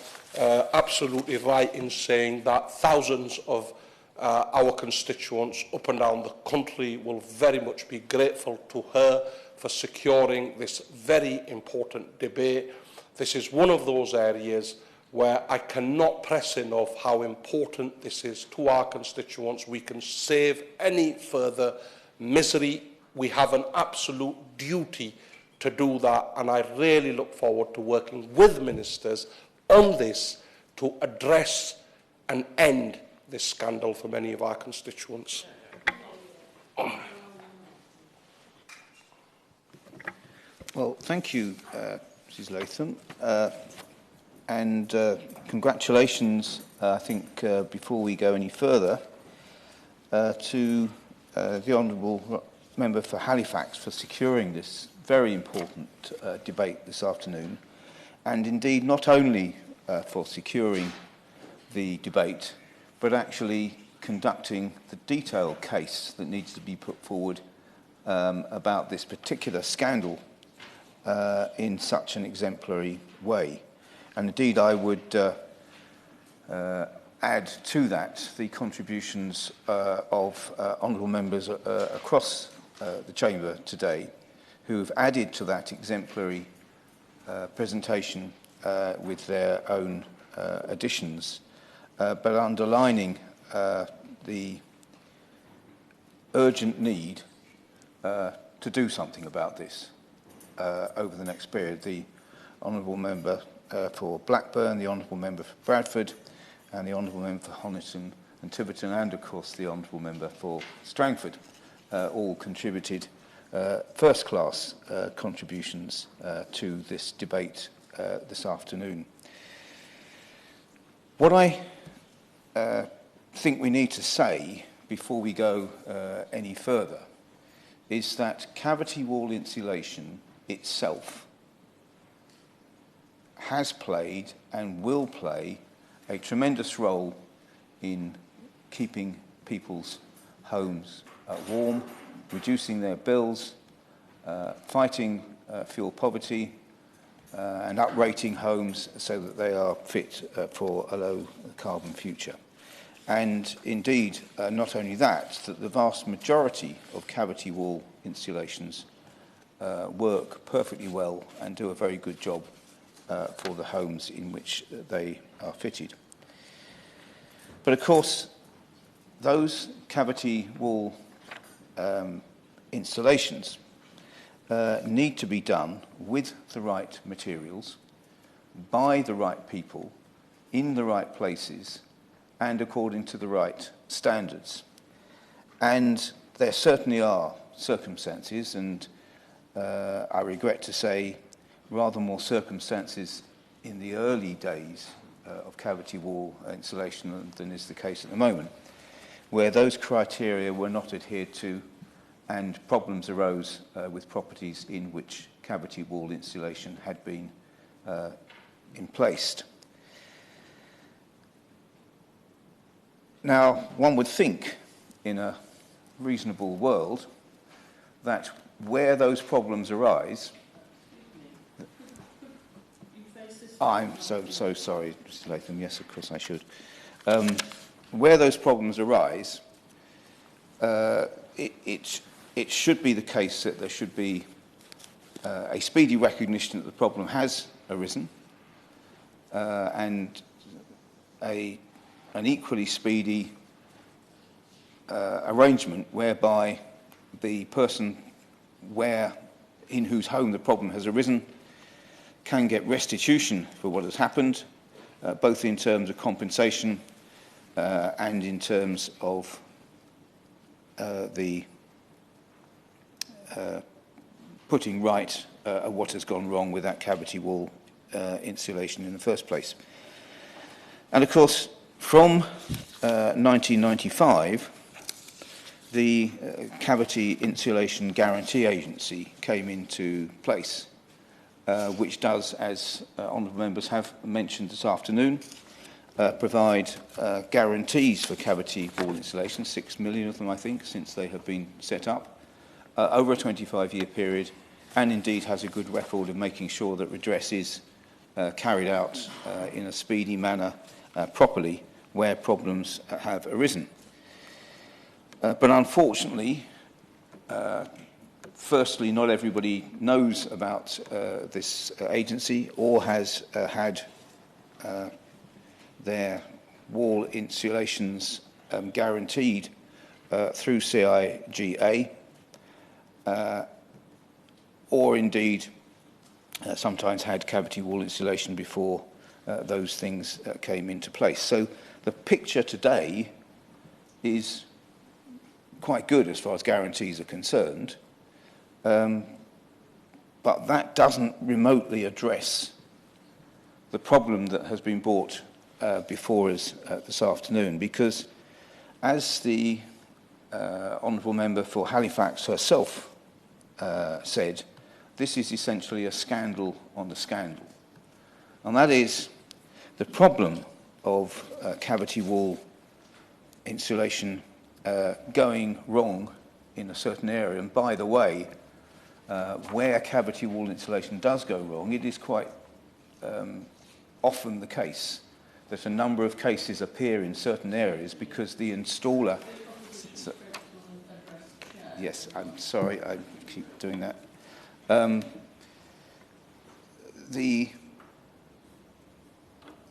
absolutely right in saying that thousands of our constituents up and down the country will very much be grateful to her for securing this very important debate. This is one of those areas where I cannot press enough how important this is to our constituents. We can save any further misery. We have an absolute duty to do that, and I really look forward to working with ministers on this to address and end this scandal for many of our constituents. Well, thank you, Mrs. Latham, and congratulations, I think, before we go any further, to the Honourable Member for Halifax for securing this very important debate this afternoon, and indeed not only for securing the debate, but actually conducting the detailed case that needs to be put forward about this particular scandal in such an exemplary way. And indeed, I would add to that the contributions of honourable members across the Chamber today who have added to that exemplary presentation with their own additions, but underlining the urgent need to do something about this over the next period. The Honourable Member for Blackburn, the Honourable Member for Bradford, and the Honourable Member for Honiton and Tiverton, and of course the Honourable Member for Strangford, all contributed first-class contributions to this debate this afternoon. What I think we need to say before we go any further is that cavity wall insulation itself has played and will play a tremendous role in keeping people's homes warm, reducing their bills, fighting fuel poverty, and uprating homes so that they are fit for a low carbon future. And indeed, not only that, that the vast majority of cavity wall insulations work perfectly well and do a very good job for the homes in which they are fitted. But of course, those cavity wall installations need to be done with the right materials, by the right people, in the right places, and according to the right standards. And there certainly are circumstances, and I regret to say rather more circumstances in the early days of cavity wall insulation than is the case at the moment, where those criteria were not adhered to and problems arose with properties in which cavity wall insulation had been placed. Now, one would think in a reasonable world that where those problems arise, I'm so sorry, Mr. Latham, yes, of course I should. Where those problems arise, it should be the case that there should be a speedy recognition that the problem has arisen and an equally speedy arrangement whereby the person where in whose home the problem has arisen can get restitution for what has happened, both in terms of compensation and in terms of the putting right what has gone wrong with that cavity wall insulation in the first place. And of course, from 1995, the Cavity Insulation Guarantee Agency came into place, which does, as honourable members have mentioned this afternoon, provide guarantees for cavity wall insulation, 6 million of them, I think, since they have been set up, over a 25-year period, and indeed has a good record of making sure that redress is carried out in a speedy manner properly where problems have arisen. But unfortunately, firstly, not everybody knows about this agency or has had their wall insulations guaranteed through CIGA, or indeed sometimes had cavity wall insulation before those things came into place. So the picture today is quite good as far as guarantees are concerned, but that doesn't remotely address the problem that has been brought before us this afternoon, because as the honourable member for Halifax herself said, this is essentially a scandal on the scandal. And that is the problem of cavity wall insulation going wrong in a certain area. And by the way, where cavity wall insulation does go wrong, it is quite often the case that a number of cases appear in certain areas because the installer... Yes, I'm sorry, I keep doing that.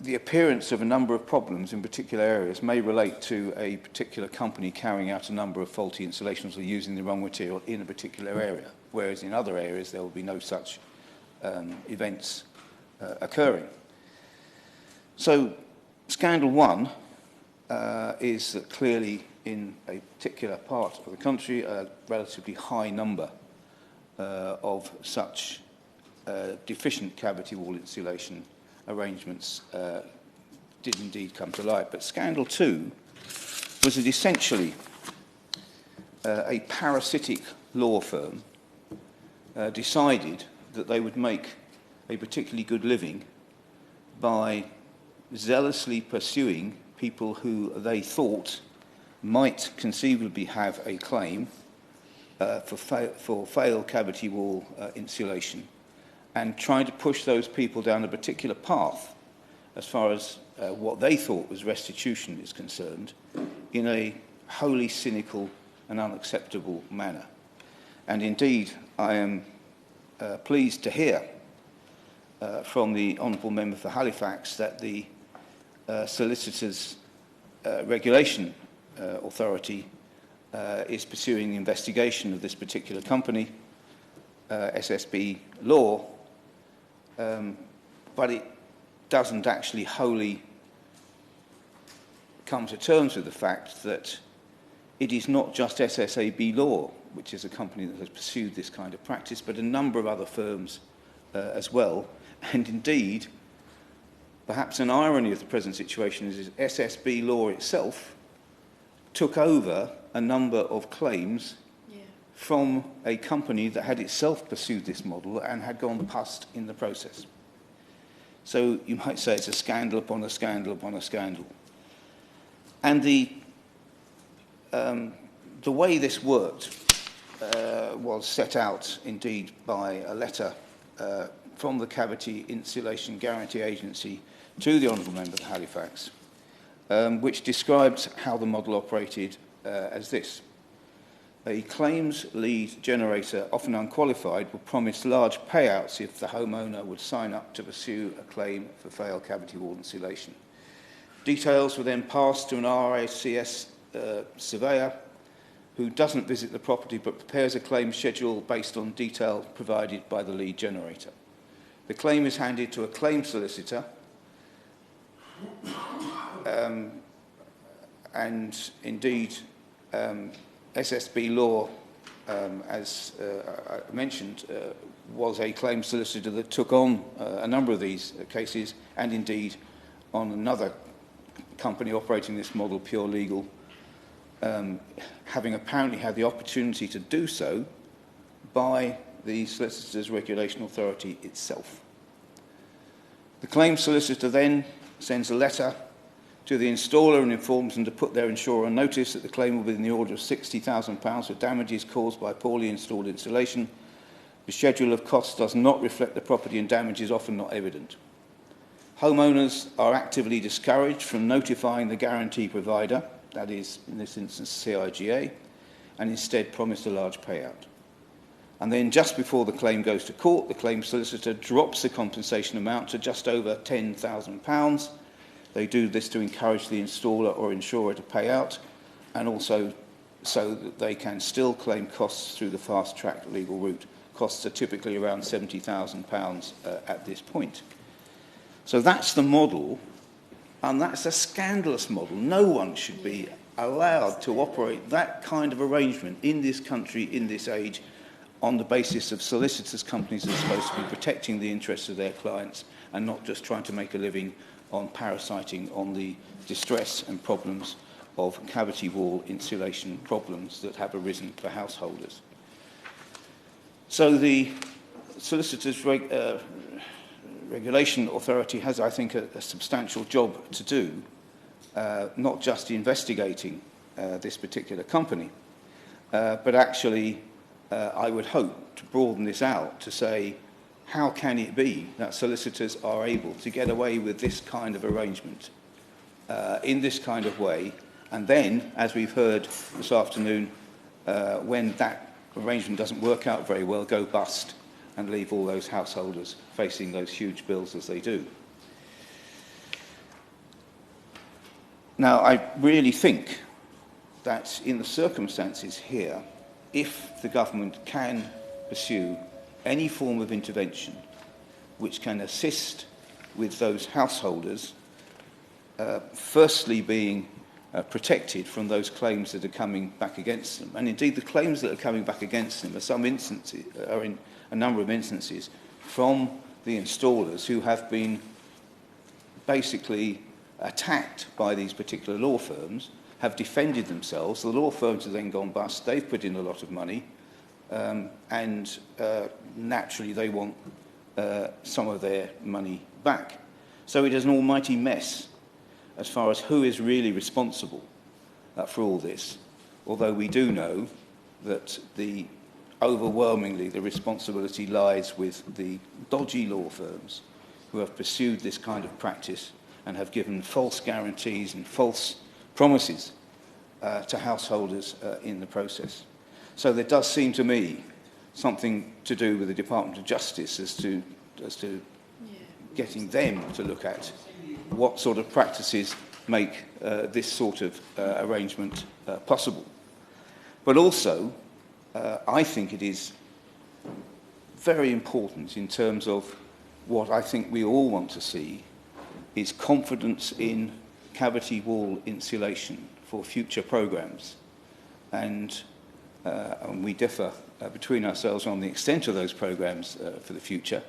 The appearance of a number of problems in particular areas may relate to a particular company carrying out a number of faulty installations or using the wrong material in a particular area, whereas in other areas there will be no such events occurring. So, scandal one is that clearly in a particular part of the country, a relatively high number of such deficient cavity wall insulation arrangements did indeed come to light. But scandal two was that essentially a parasitic law firm decided that they would make a particularly good living by zealously pursuing people who they thought might conceivably have a claim for failed cavity wall insulation, and trying to push those people down a particular path as far as what they thought was restitution is concerned, in a wholly cynical and unacceptable manner. And indeed, I am pleased to hear from the Honourable Member for Halifax that the Solicitors Regulation Authority is pursuing the investigation of this particular company, SSB Law, but it doesn't actually wholly come to terms with the fact that it is not just SSAB Law, which is a company that has pursued this kind of practice, but a number of other firms as well. And indeed, perhaps an irony of the present situation is SSB Law itself took over a number of claims from a company that had itself pursued this model and had gone bust in the process. So you might say it's a scandal upon a scandal upon a scandal. And the way this worked was set out indeed by a letter from the Cavity Insulation Guarantee Agency to the Honourable Member for Halifax, which describes how the model operated as this. A claims lead generator, often unqualified, will promise large payouts if the homeowner would sign up to pursue a claim for failed cavity wall insulation. Details were then passed to an RACS surveyor who doesn't visit the property but prepares a claim schedule based on detail provided by the lead generator. The claim is handed to a claim solicitor, and indeed SSB Law, as I mentioned, was a claim solicitor that took on a number of these cases, and indeed on another company operating this model, Pure Legal, having apparently had the opportunity to do so by the Solicitors Regulation Authority itself. The claim solicitor then sends a letter to the installer and informs them to put their insurer on notice that the claim will be in the order of £60,000 for damages caused by poorly installed insulation. The schedule of costs does not reflect the property and damage is often not evident. Homeowners are actively discouraged from notifying the guarantee provider, that is, in this instance, CIGA, and instead promised a large payout. And then just before the claim goes to court, the claim solicitor drops the compensation amount to just over £10,000. They do this to encourage the installer or insurer to pay out, and also so that they can still claim costs through the fast-track legal route. Costs are typically around £70,000 at this point. So that's the model, and that's a scandalous model. No one should be allowed to operate that kind of arrangement in this country, in this age, on the basis of solicitors' companies that are supposed to be protecting the interests of their clients and not just trying to make a living on parasiting on the distress and problems of cavity wall insulation problems that have arisen for householders. So the Solicitors Regulation Authority has, I think, a substantial job to do, not just investigating this particular company, but actually, I would hope to broaden this out to say, how can it be that solicitors are able to get away with this kind of arrangement in this kind of way, and then, as we've heard this afternoon, when that arrangement doesn't work out very well, go bust and leave all those householders facing those huge bills as they do. Now, I really think that in the circumstances here, if the government can pursue any form of intervention which can assist with those householders, firstly being protected from those claims that are coming back against them. And indeed, the claims that are coming back against them are in a number of instances from the installers who have been basically attacked by these particular law firms, have defended themselves. The law firms have then gone bust. They've put in a lot of money, and naturally they want some of their money back. So it is an almighty mess as far as who is really responsible for all this, although we do know that overwhelmingly the responsibility lies with the dodgy law firms who have pursued this kind of practice and have given false guarantees and false promises to householders in the process. So there does seem to me something to do with the Department of Justice as to getting them to look at what sort of practices make this sort of arrangement possible. But also, I think it is very important in terms of what I think we all want to see is confidence in cavity wall insulation for future programmes. And we differ between ourselves on the extent of those programmes for the future.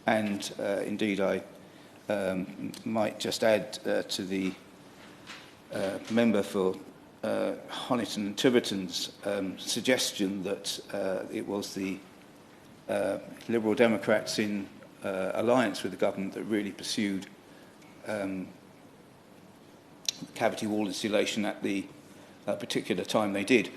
And indeed, I might just add to the member for Honiton and Tiverton's suggestion that it was the Liberal Democrats in alliance with the government that really pursued cavity wall insulation at the particular time they did.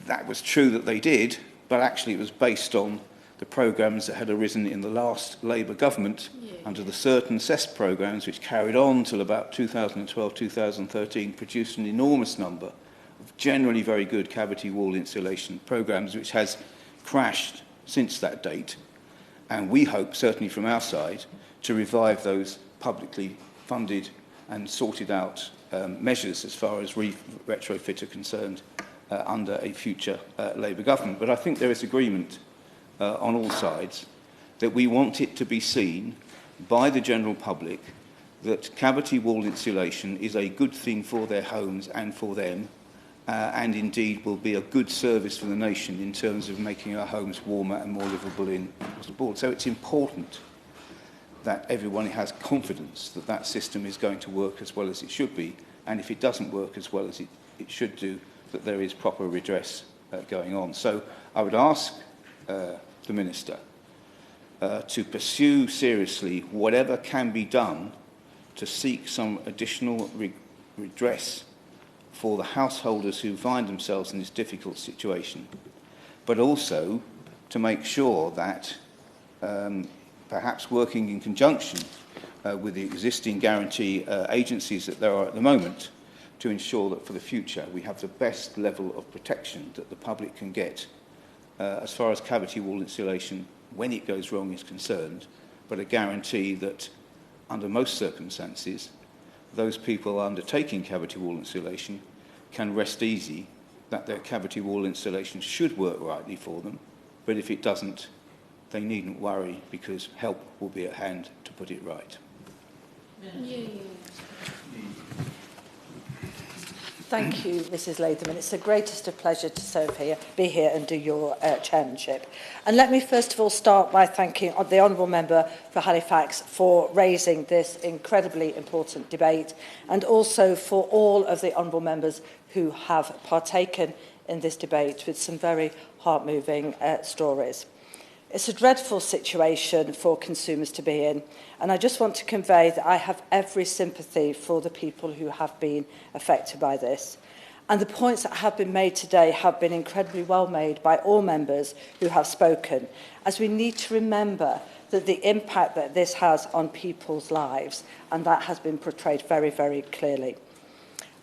That was true that they did, but actually it was based on the programmes that had arisen in the last Labour government under the certain CES programmes, which carried on till about 2012-2013, produced an enormous number of generally very good cavity wall insulation programmes, which has crashed since that date. And we hope, certainly from our side, to revive those publicly funded and sorted out measures as far as retrofit are concerned under a future Labour government. But I think there is agreement on all sides that we want it to be seen by the general public that cavity wall insulation is a good thing for their homes and for them, and indeed will be a good service for the nation in terms of making our homes warmer and more livable across the board. So it's important that everyone has confidence that that system is going to work as well as it should be, and if it doesn't work as well as it should do, that there is proper redress going on. So I would ask the Minister to pursue seriously whatever can be done to seek some additional redress for the householders who find themselves in this difficult situation, but also to make sure that perhaps working in conjunction with the existing guarantee agencies that there are at the moment, to ensure that for the future we have the best level of protection that the public can get as far as cavity wall insulation when it goes wrong is concerned, but a guarantee that under most circumstances those people undertaking cavity wall insulation can rest easy that their cavity wall insulation should work rightly for them, but if it doesn't, they needn't worry because help will be at hand to put it right. Thank you, Mrs. Latham, and it's the greatest of pleasure to be here and do your chairmanship. And let me first of all start by thanking the Honourable Member for Halifax for raising this incredibly important debate, and also for all of the Honourable Members who have partaken in this debate with some very heart-moving stories. It's a dreadful situation for consumers to be in, and I just want to convey that I have every sympathy for the people who have been affected by this. And the points that have been made today have been incredibly well made by all members who have spoken, as we need to remember that the impact that this has on people's lives, and that has been portrayed very, very clearly.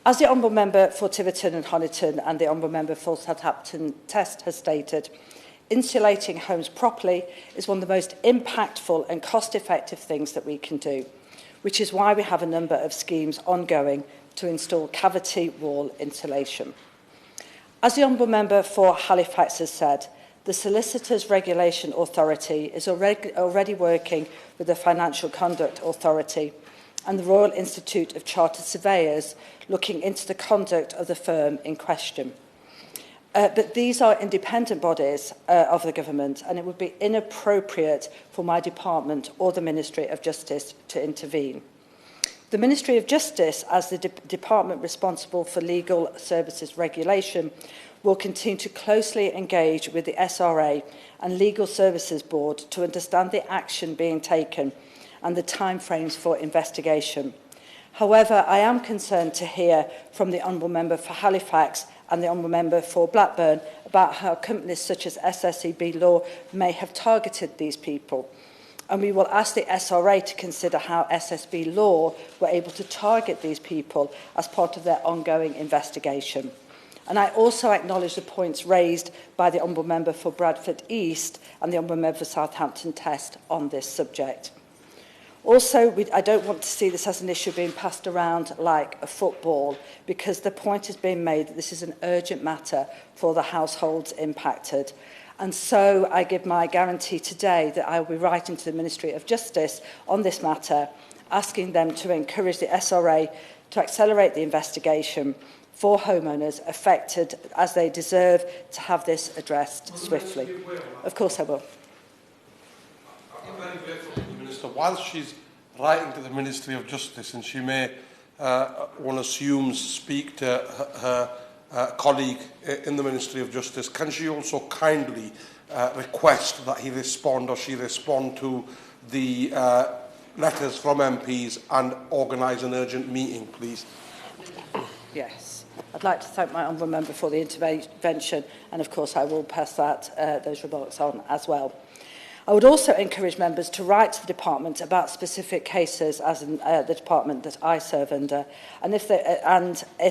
As the Honourable Member for Tiverton and Honiton and the Honourable Member for Southampton Test has stated, insulating homes properly is one of the most impactful and cost-effective things that we can do, which is why we have a number of schemes ongoing to install cavity wall insulation. As the Honourable Member for Halifax has said, the Solicitors Regulation Authority is already working with the Financial Conduct Authority and the Royal Institute of Chartered Surveyors looking into the conduct of the firm in question. But these are independent bodies of the government, and it would be inappropriate for my department or the Ministry of Justice to intervene. The Ministry of Justice, as the department responsible for legal services regulation, will continue to closely engage with the SRA and Legal Services Board to understand the action being taken and the timeframes for investigation. However, I am concerned to hear from the Honourable Member for Halifax and the Honourable Member for Blackburn about how companies such as SSEB Law may have targeted these people. And we will ask the SRA to consider how SSB Law were able to target these people as part of their ongoing investigation. And I also acknowledge the points raised by the Honourable Member for Bradford East and the Honourable Member for Southampton Test on this subject. Also, I don't want to see this as an issue being passed around like a football, because the point is being made that this is an urgent matter for the households impacted. And so I give my guarantee today that I will be writing to the Ministry of Justice on this matter, asking them to encourage the SRA to accelerate the investigation for homeowners affected, as they deserve to have this addressed swiftly. Of course I will. I'm very grateful to the Minister. Whilst she's writing to the Ministry of Justice, and she may, one assumes, speak to her colleague in the Ministry of Justice, can she also kindly request that he respond or she respond to the letters from MPs and organise an urgent meeting, please? Yes. I'd like to thank my Honourable Member for the intervention, and of course I will pass those remarks on as well. I would also encourage members to write to the department about specific cases, as in the department that I serve under, and if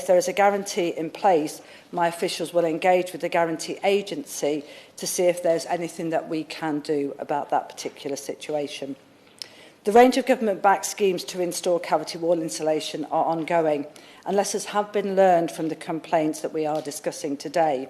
there is a guarantee in place, my officials will engage with the guarantee agency to see if there's anything that we can do about that particular situation. The range of government-backed schemes to install cavity wall insulation are ongoing, and lessons have been learned from the complaints that we are discussing today.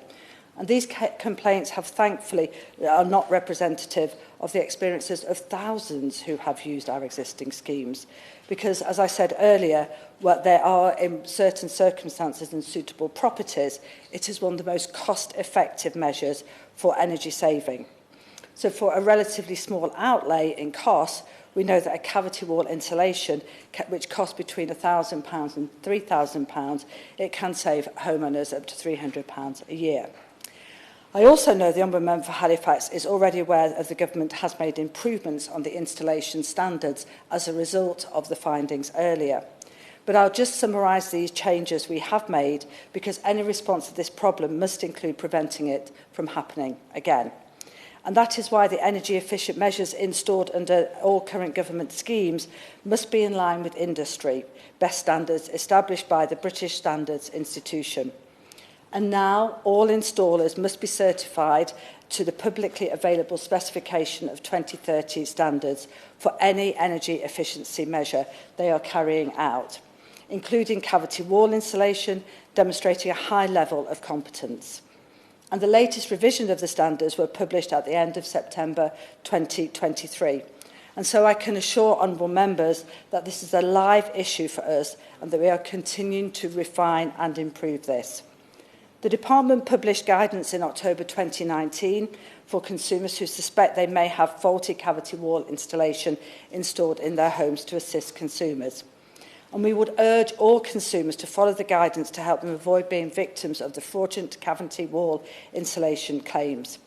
And these complaints have thankfully are not representative of the experiences of thousands who have used our existing schemes. Because, as I said earlier, what there are in certain circumstances and suitable properties, it is one of the most cost-effective measures for energy saving. So for a relatively small outlay in costs, we know that a cavity wall insulation, which costs between £1,000 and £3,000, it can save homeowners up to £300 a year. I also know the Ombudsman for Halifax is already aware that the government has made improvements on the installation standards as a result of the findings earlier. But I'll just summarise these changes we have made, because any response to this problem must include preventing it from happening again. And that is why the energy efficient measures installed under all current government schemes must be in line with industry best standards established by the British Standards Institution. And now all installers must be certified to the publicly available specification of 2030 standards for any energy efficiency measure they are carrying out, including cavity wall insulation, demonstrating a high level of competence. And the latest revision of the standards were published at the end of September 2023. And so I can assure honourable members that this is a live issue for us and that we are continuing to refine and improve this. The Department published guidance in October 2019 for consumers who suspect they may have faulty cavity wall installation installed in their homes to assist consumers. And we would urge all consumers to follow the guidance to help them avoid being victims of the fraudulent cavity wall insulation claims.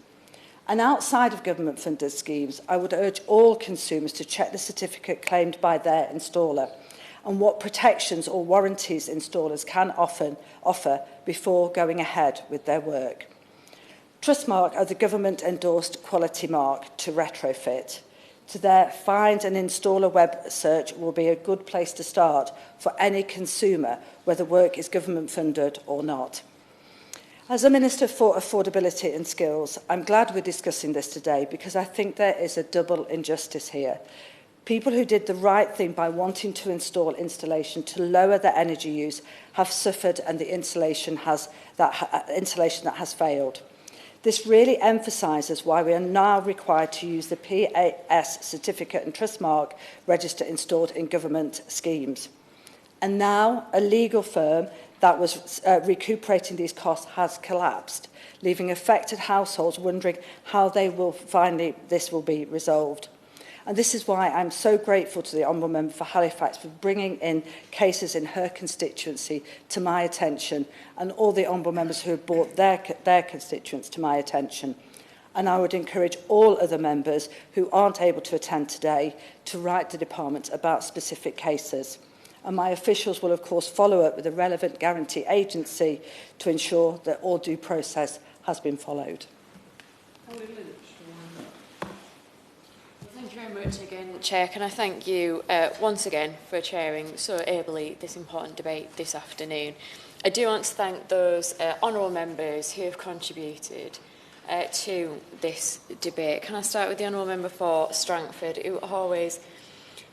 And outside of government-funded schemes, I would urge all consumers to check the certificate claimed by their installer and what protections or warranties installers can offer before going ahead with their work. Trustmark are the government-endorsed quality mark to retrofit. To their find an installer web search will be a good place to start for any consumer, whether work is government-funded or not. As a Minister for Affordability and Skills, I'm glad we're discussing this today because I think there is a double injustice here. People who did the right thing by wanting to install insulation to lower their energy use have suffered, and the insulation that has failed. This really emphasises why we are now required to use the PAS certificate and trustmark register installed in government schemes. And now a legal firm that was recuperating these costs has collapsed, leaving affected households wondering how this will be resolved. And this is why I'm so grateful to the Honourable Member for Halifax for bringing in cases in her constituency to my attention, and all the Honourable Members who have brought their constituents to my attention. And I would encourage all other members who aren't able to attend today to write the Department about specific cases. And my officials will, of course, follow up with the relevant guarantee agency to ensure that all due process has been followed. Thank you very much again, Chair. Can I thank you once again for chairing so ably this important debate this afternoon. I do want to thank those honourable members who have contributed to this debate. Can I start with the honourable member for Strangford, who always,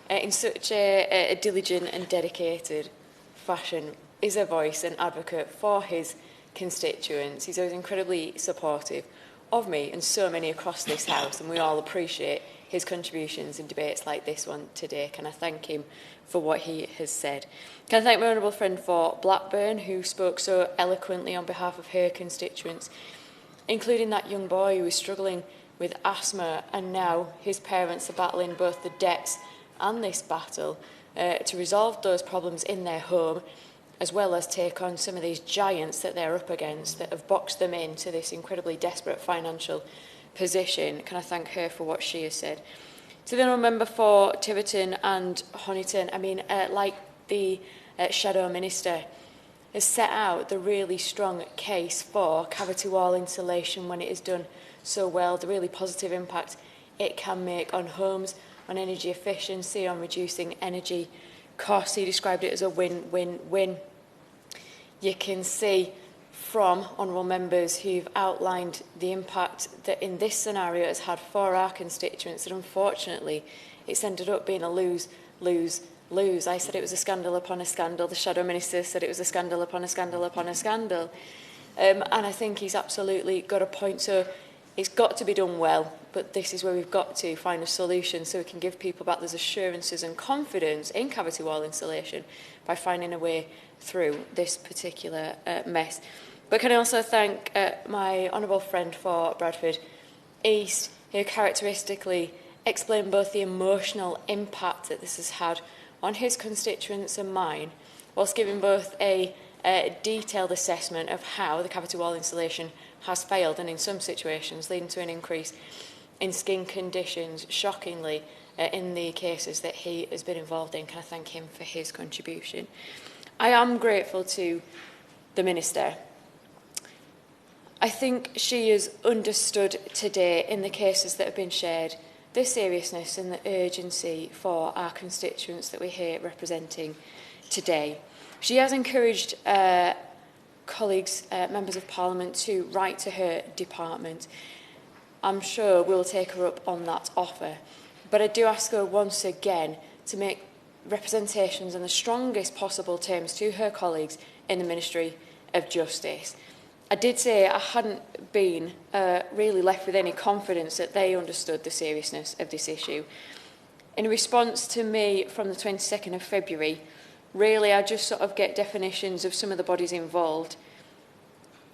in such a diligent and dedicated fashion, is a voice and advocate for his constituents. He's always incredibly supportive of me and so many across this House, and we all appreciate his contributions in debates like this one today. Can I thank him for what he has said? Can I thank my honourable friend for Blackburn, who spoke so eloquently on behalf of her constituents, including that young boy who is struggling with asthma, and now his parents are battling both the debts and this battle to resolve those problems in their home, as well as take on some of these giants that they're up against that have boxed them into this incredibly desperate financial position. Can I thank her for what she has said? To the honourable member for Tiverton and Honiton, I mean, like the Shadow Minister, has set out the really strong case for cavity wall insulation when it is done so well, the really positive impact it can make on homes, on energy efficiency, on reducing energy costs. He described it as a win-win-win. You can see from honourable members who've outlined the impact that in this scenario has had for our constituents, that unfortunately it's ended up being a lose-lose lose. I said it was a scandal upon a scandal. The Shadow Minister said it was a scandal upon a scandal upon a scandal. And I think he's absolutely got a point. So it's got to be done well, but this is where we've got to find a solution so we can give people back those assurances and confidence in cavity wall insulation by finding a way through this particular mess. But can I also thank my honourable friend for Bradford East, who characteristically explained both the emotional impact that this has had on his constituents and mine, whilst giving both a detailed assessment of how the cavity wall insulation has failed, and in some situations leading to an increase in skin conditions, shockingly, in the cases that he has been involved in. Can I thank him for his contribution? I am grateful to the Minister. I think she has understood today, in the cases that have been shared, the seriousness and the urgency for our constituents that we're here representing today. She has encouraged colleagues, members of Parliament, to write to her department. I'm sure we'll take her up on that offer. But I do ask her once again to make representations in the strongest possible terms to her colleagues in the Ministry of Justice. I did say I hadn't been really left with any confidence that they understood the seriousness of this issue. In response to me from the 22nd of February, really I just sort of get definitions of some of the bodies involved,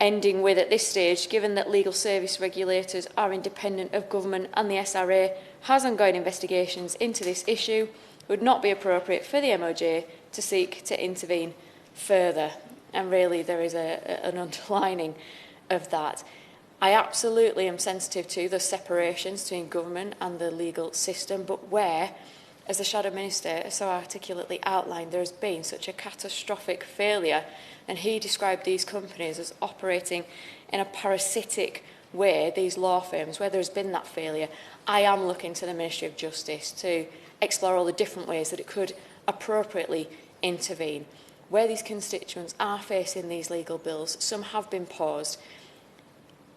ending with, at this stage, given that legal service regulators are independent of government and the SRA has ongoing investigations into this issue, it would not be appropriate for the MOJ to seek to intervene further. And really there is an underlining of that. I absolutely am sensitive to the separations between government and the legal system, but where, as the Shadow Minister so articulately outlined, there has been such a catastrophic failure, and he described these companies as operating in a parasitic way, these law firms, where there's been that failure, I am looking to the Ministry of Justice to explore all the different ways that it could appropriately intervene. Where these constituents are facing these legal bills, some have been paused.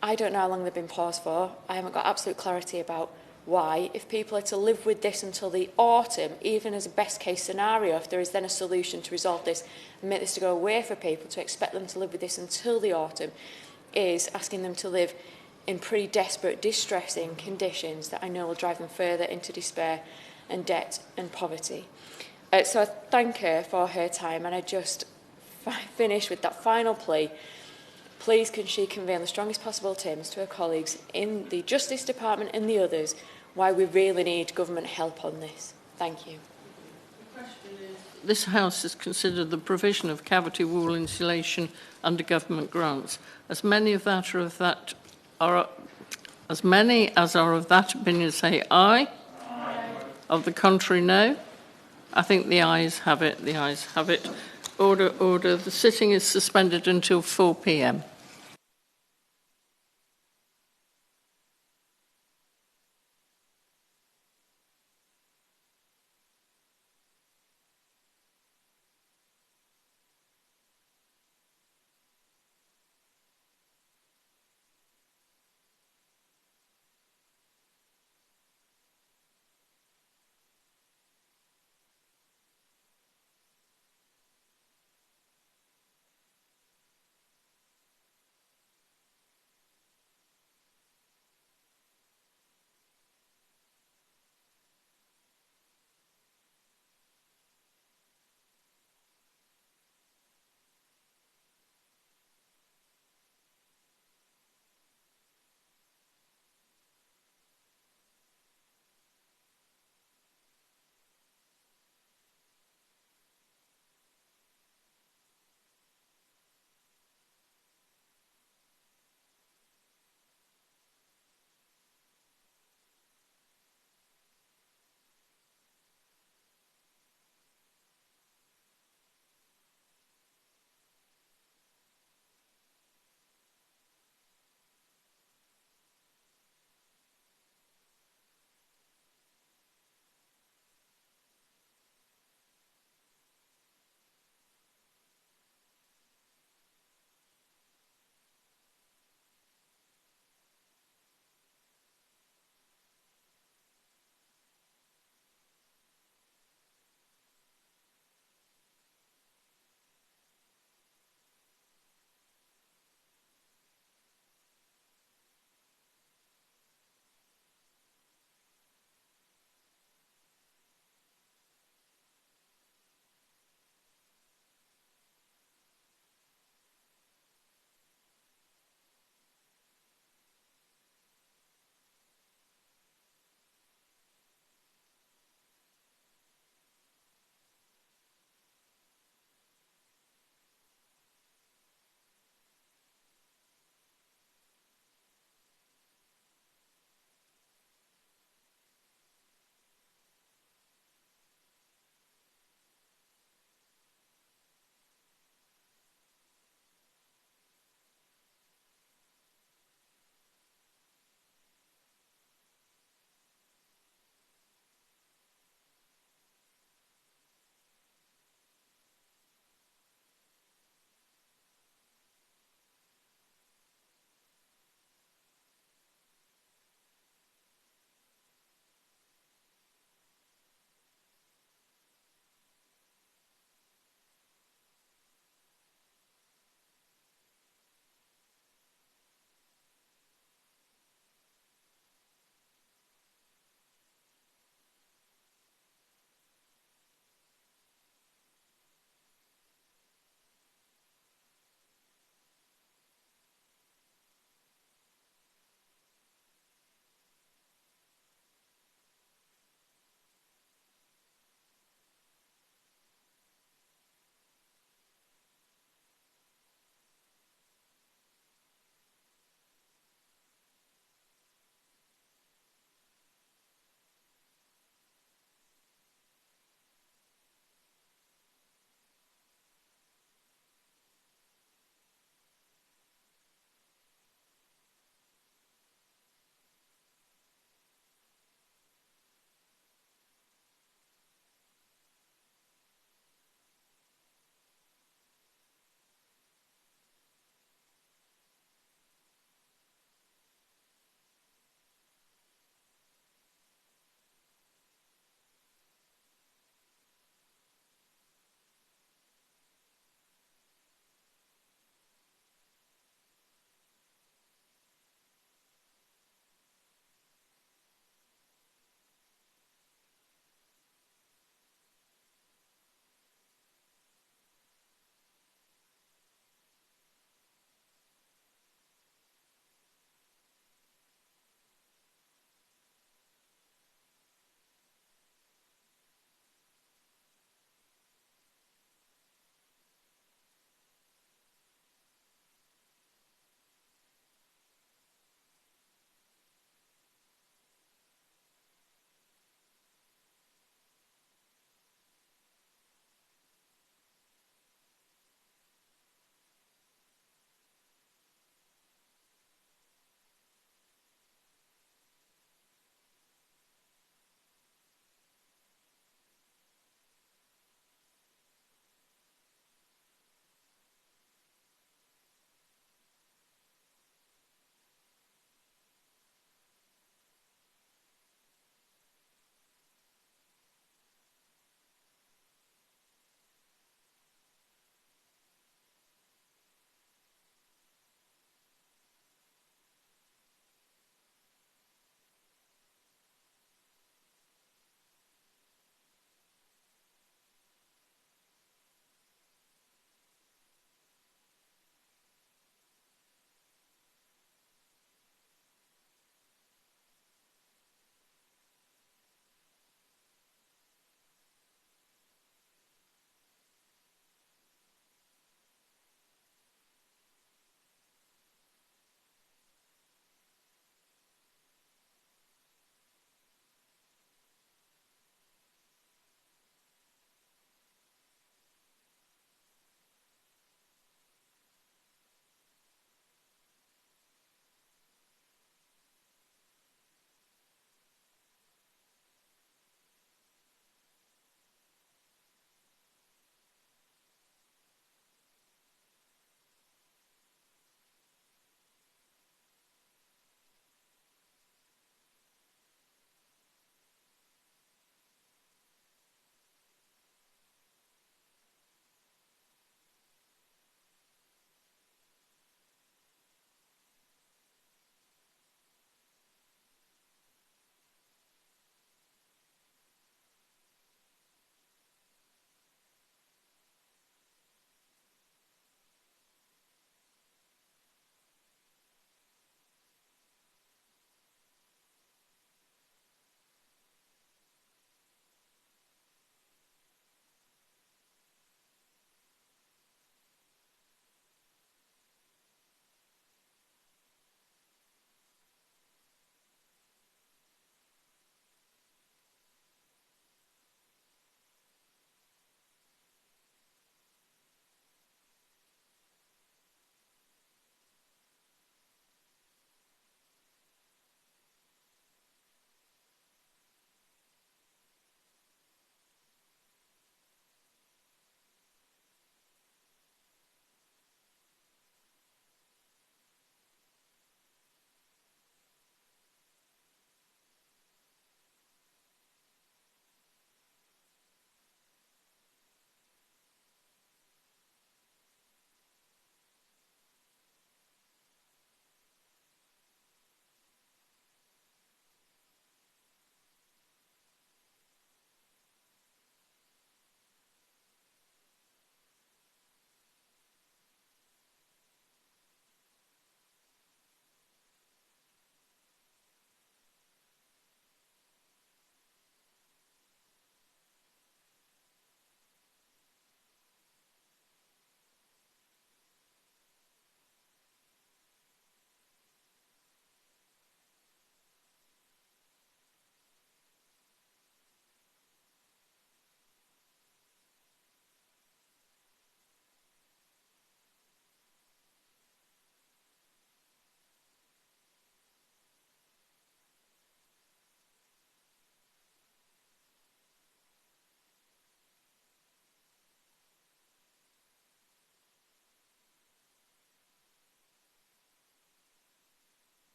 I don't know how long they've been paused for. I haven't got absolute clarity about why. If people are to live with this until the autumn, even as a best case scenario, if there is then a solution to resolve this and make this to go away for people, to expect them to live with this until the autumn is asking them to live in pretty desperate, distressing conditions that I know will drive them further into despair and debt and poverty. So I thank her for her time, and I just finish with that final plea. Please can she convey in the strongest possible terms to her colleagues in the Justice Department and the others why we really need government help on this. Thank you. The question is, this House has considered the provision of cavity wall insulation under government grants. As many as are of that opinion say aye. Aye. Of the contrary, no. I think the ayes have it. The ayes have it. Order, order. The sitting is suspended until 4 p.m.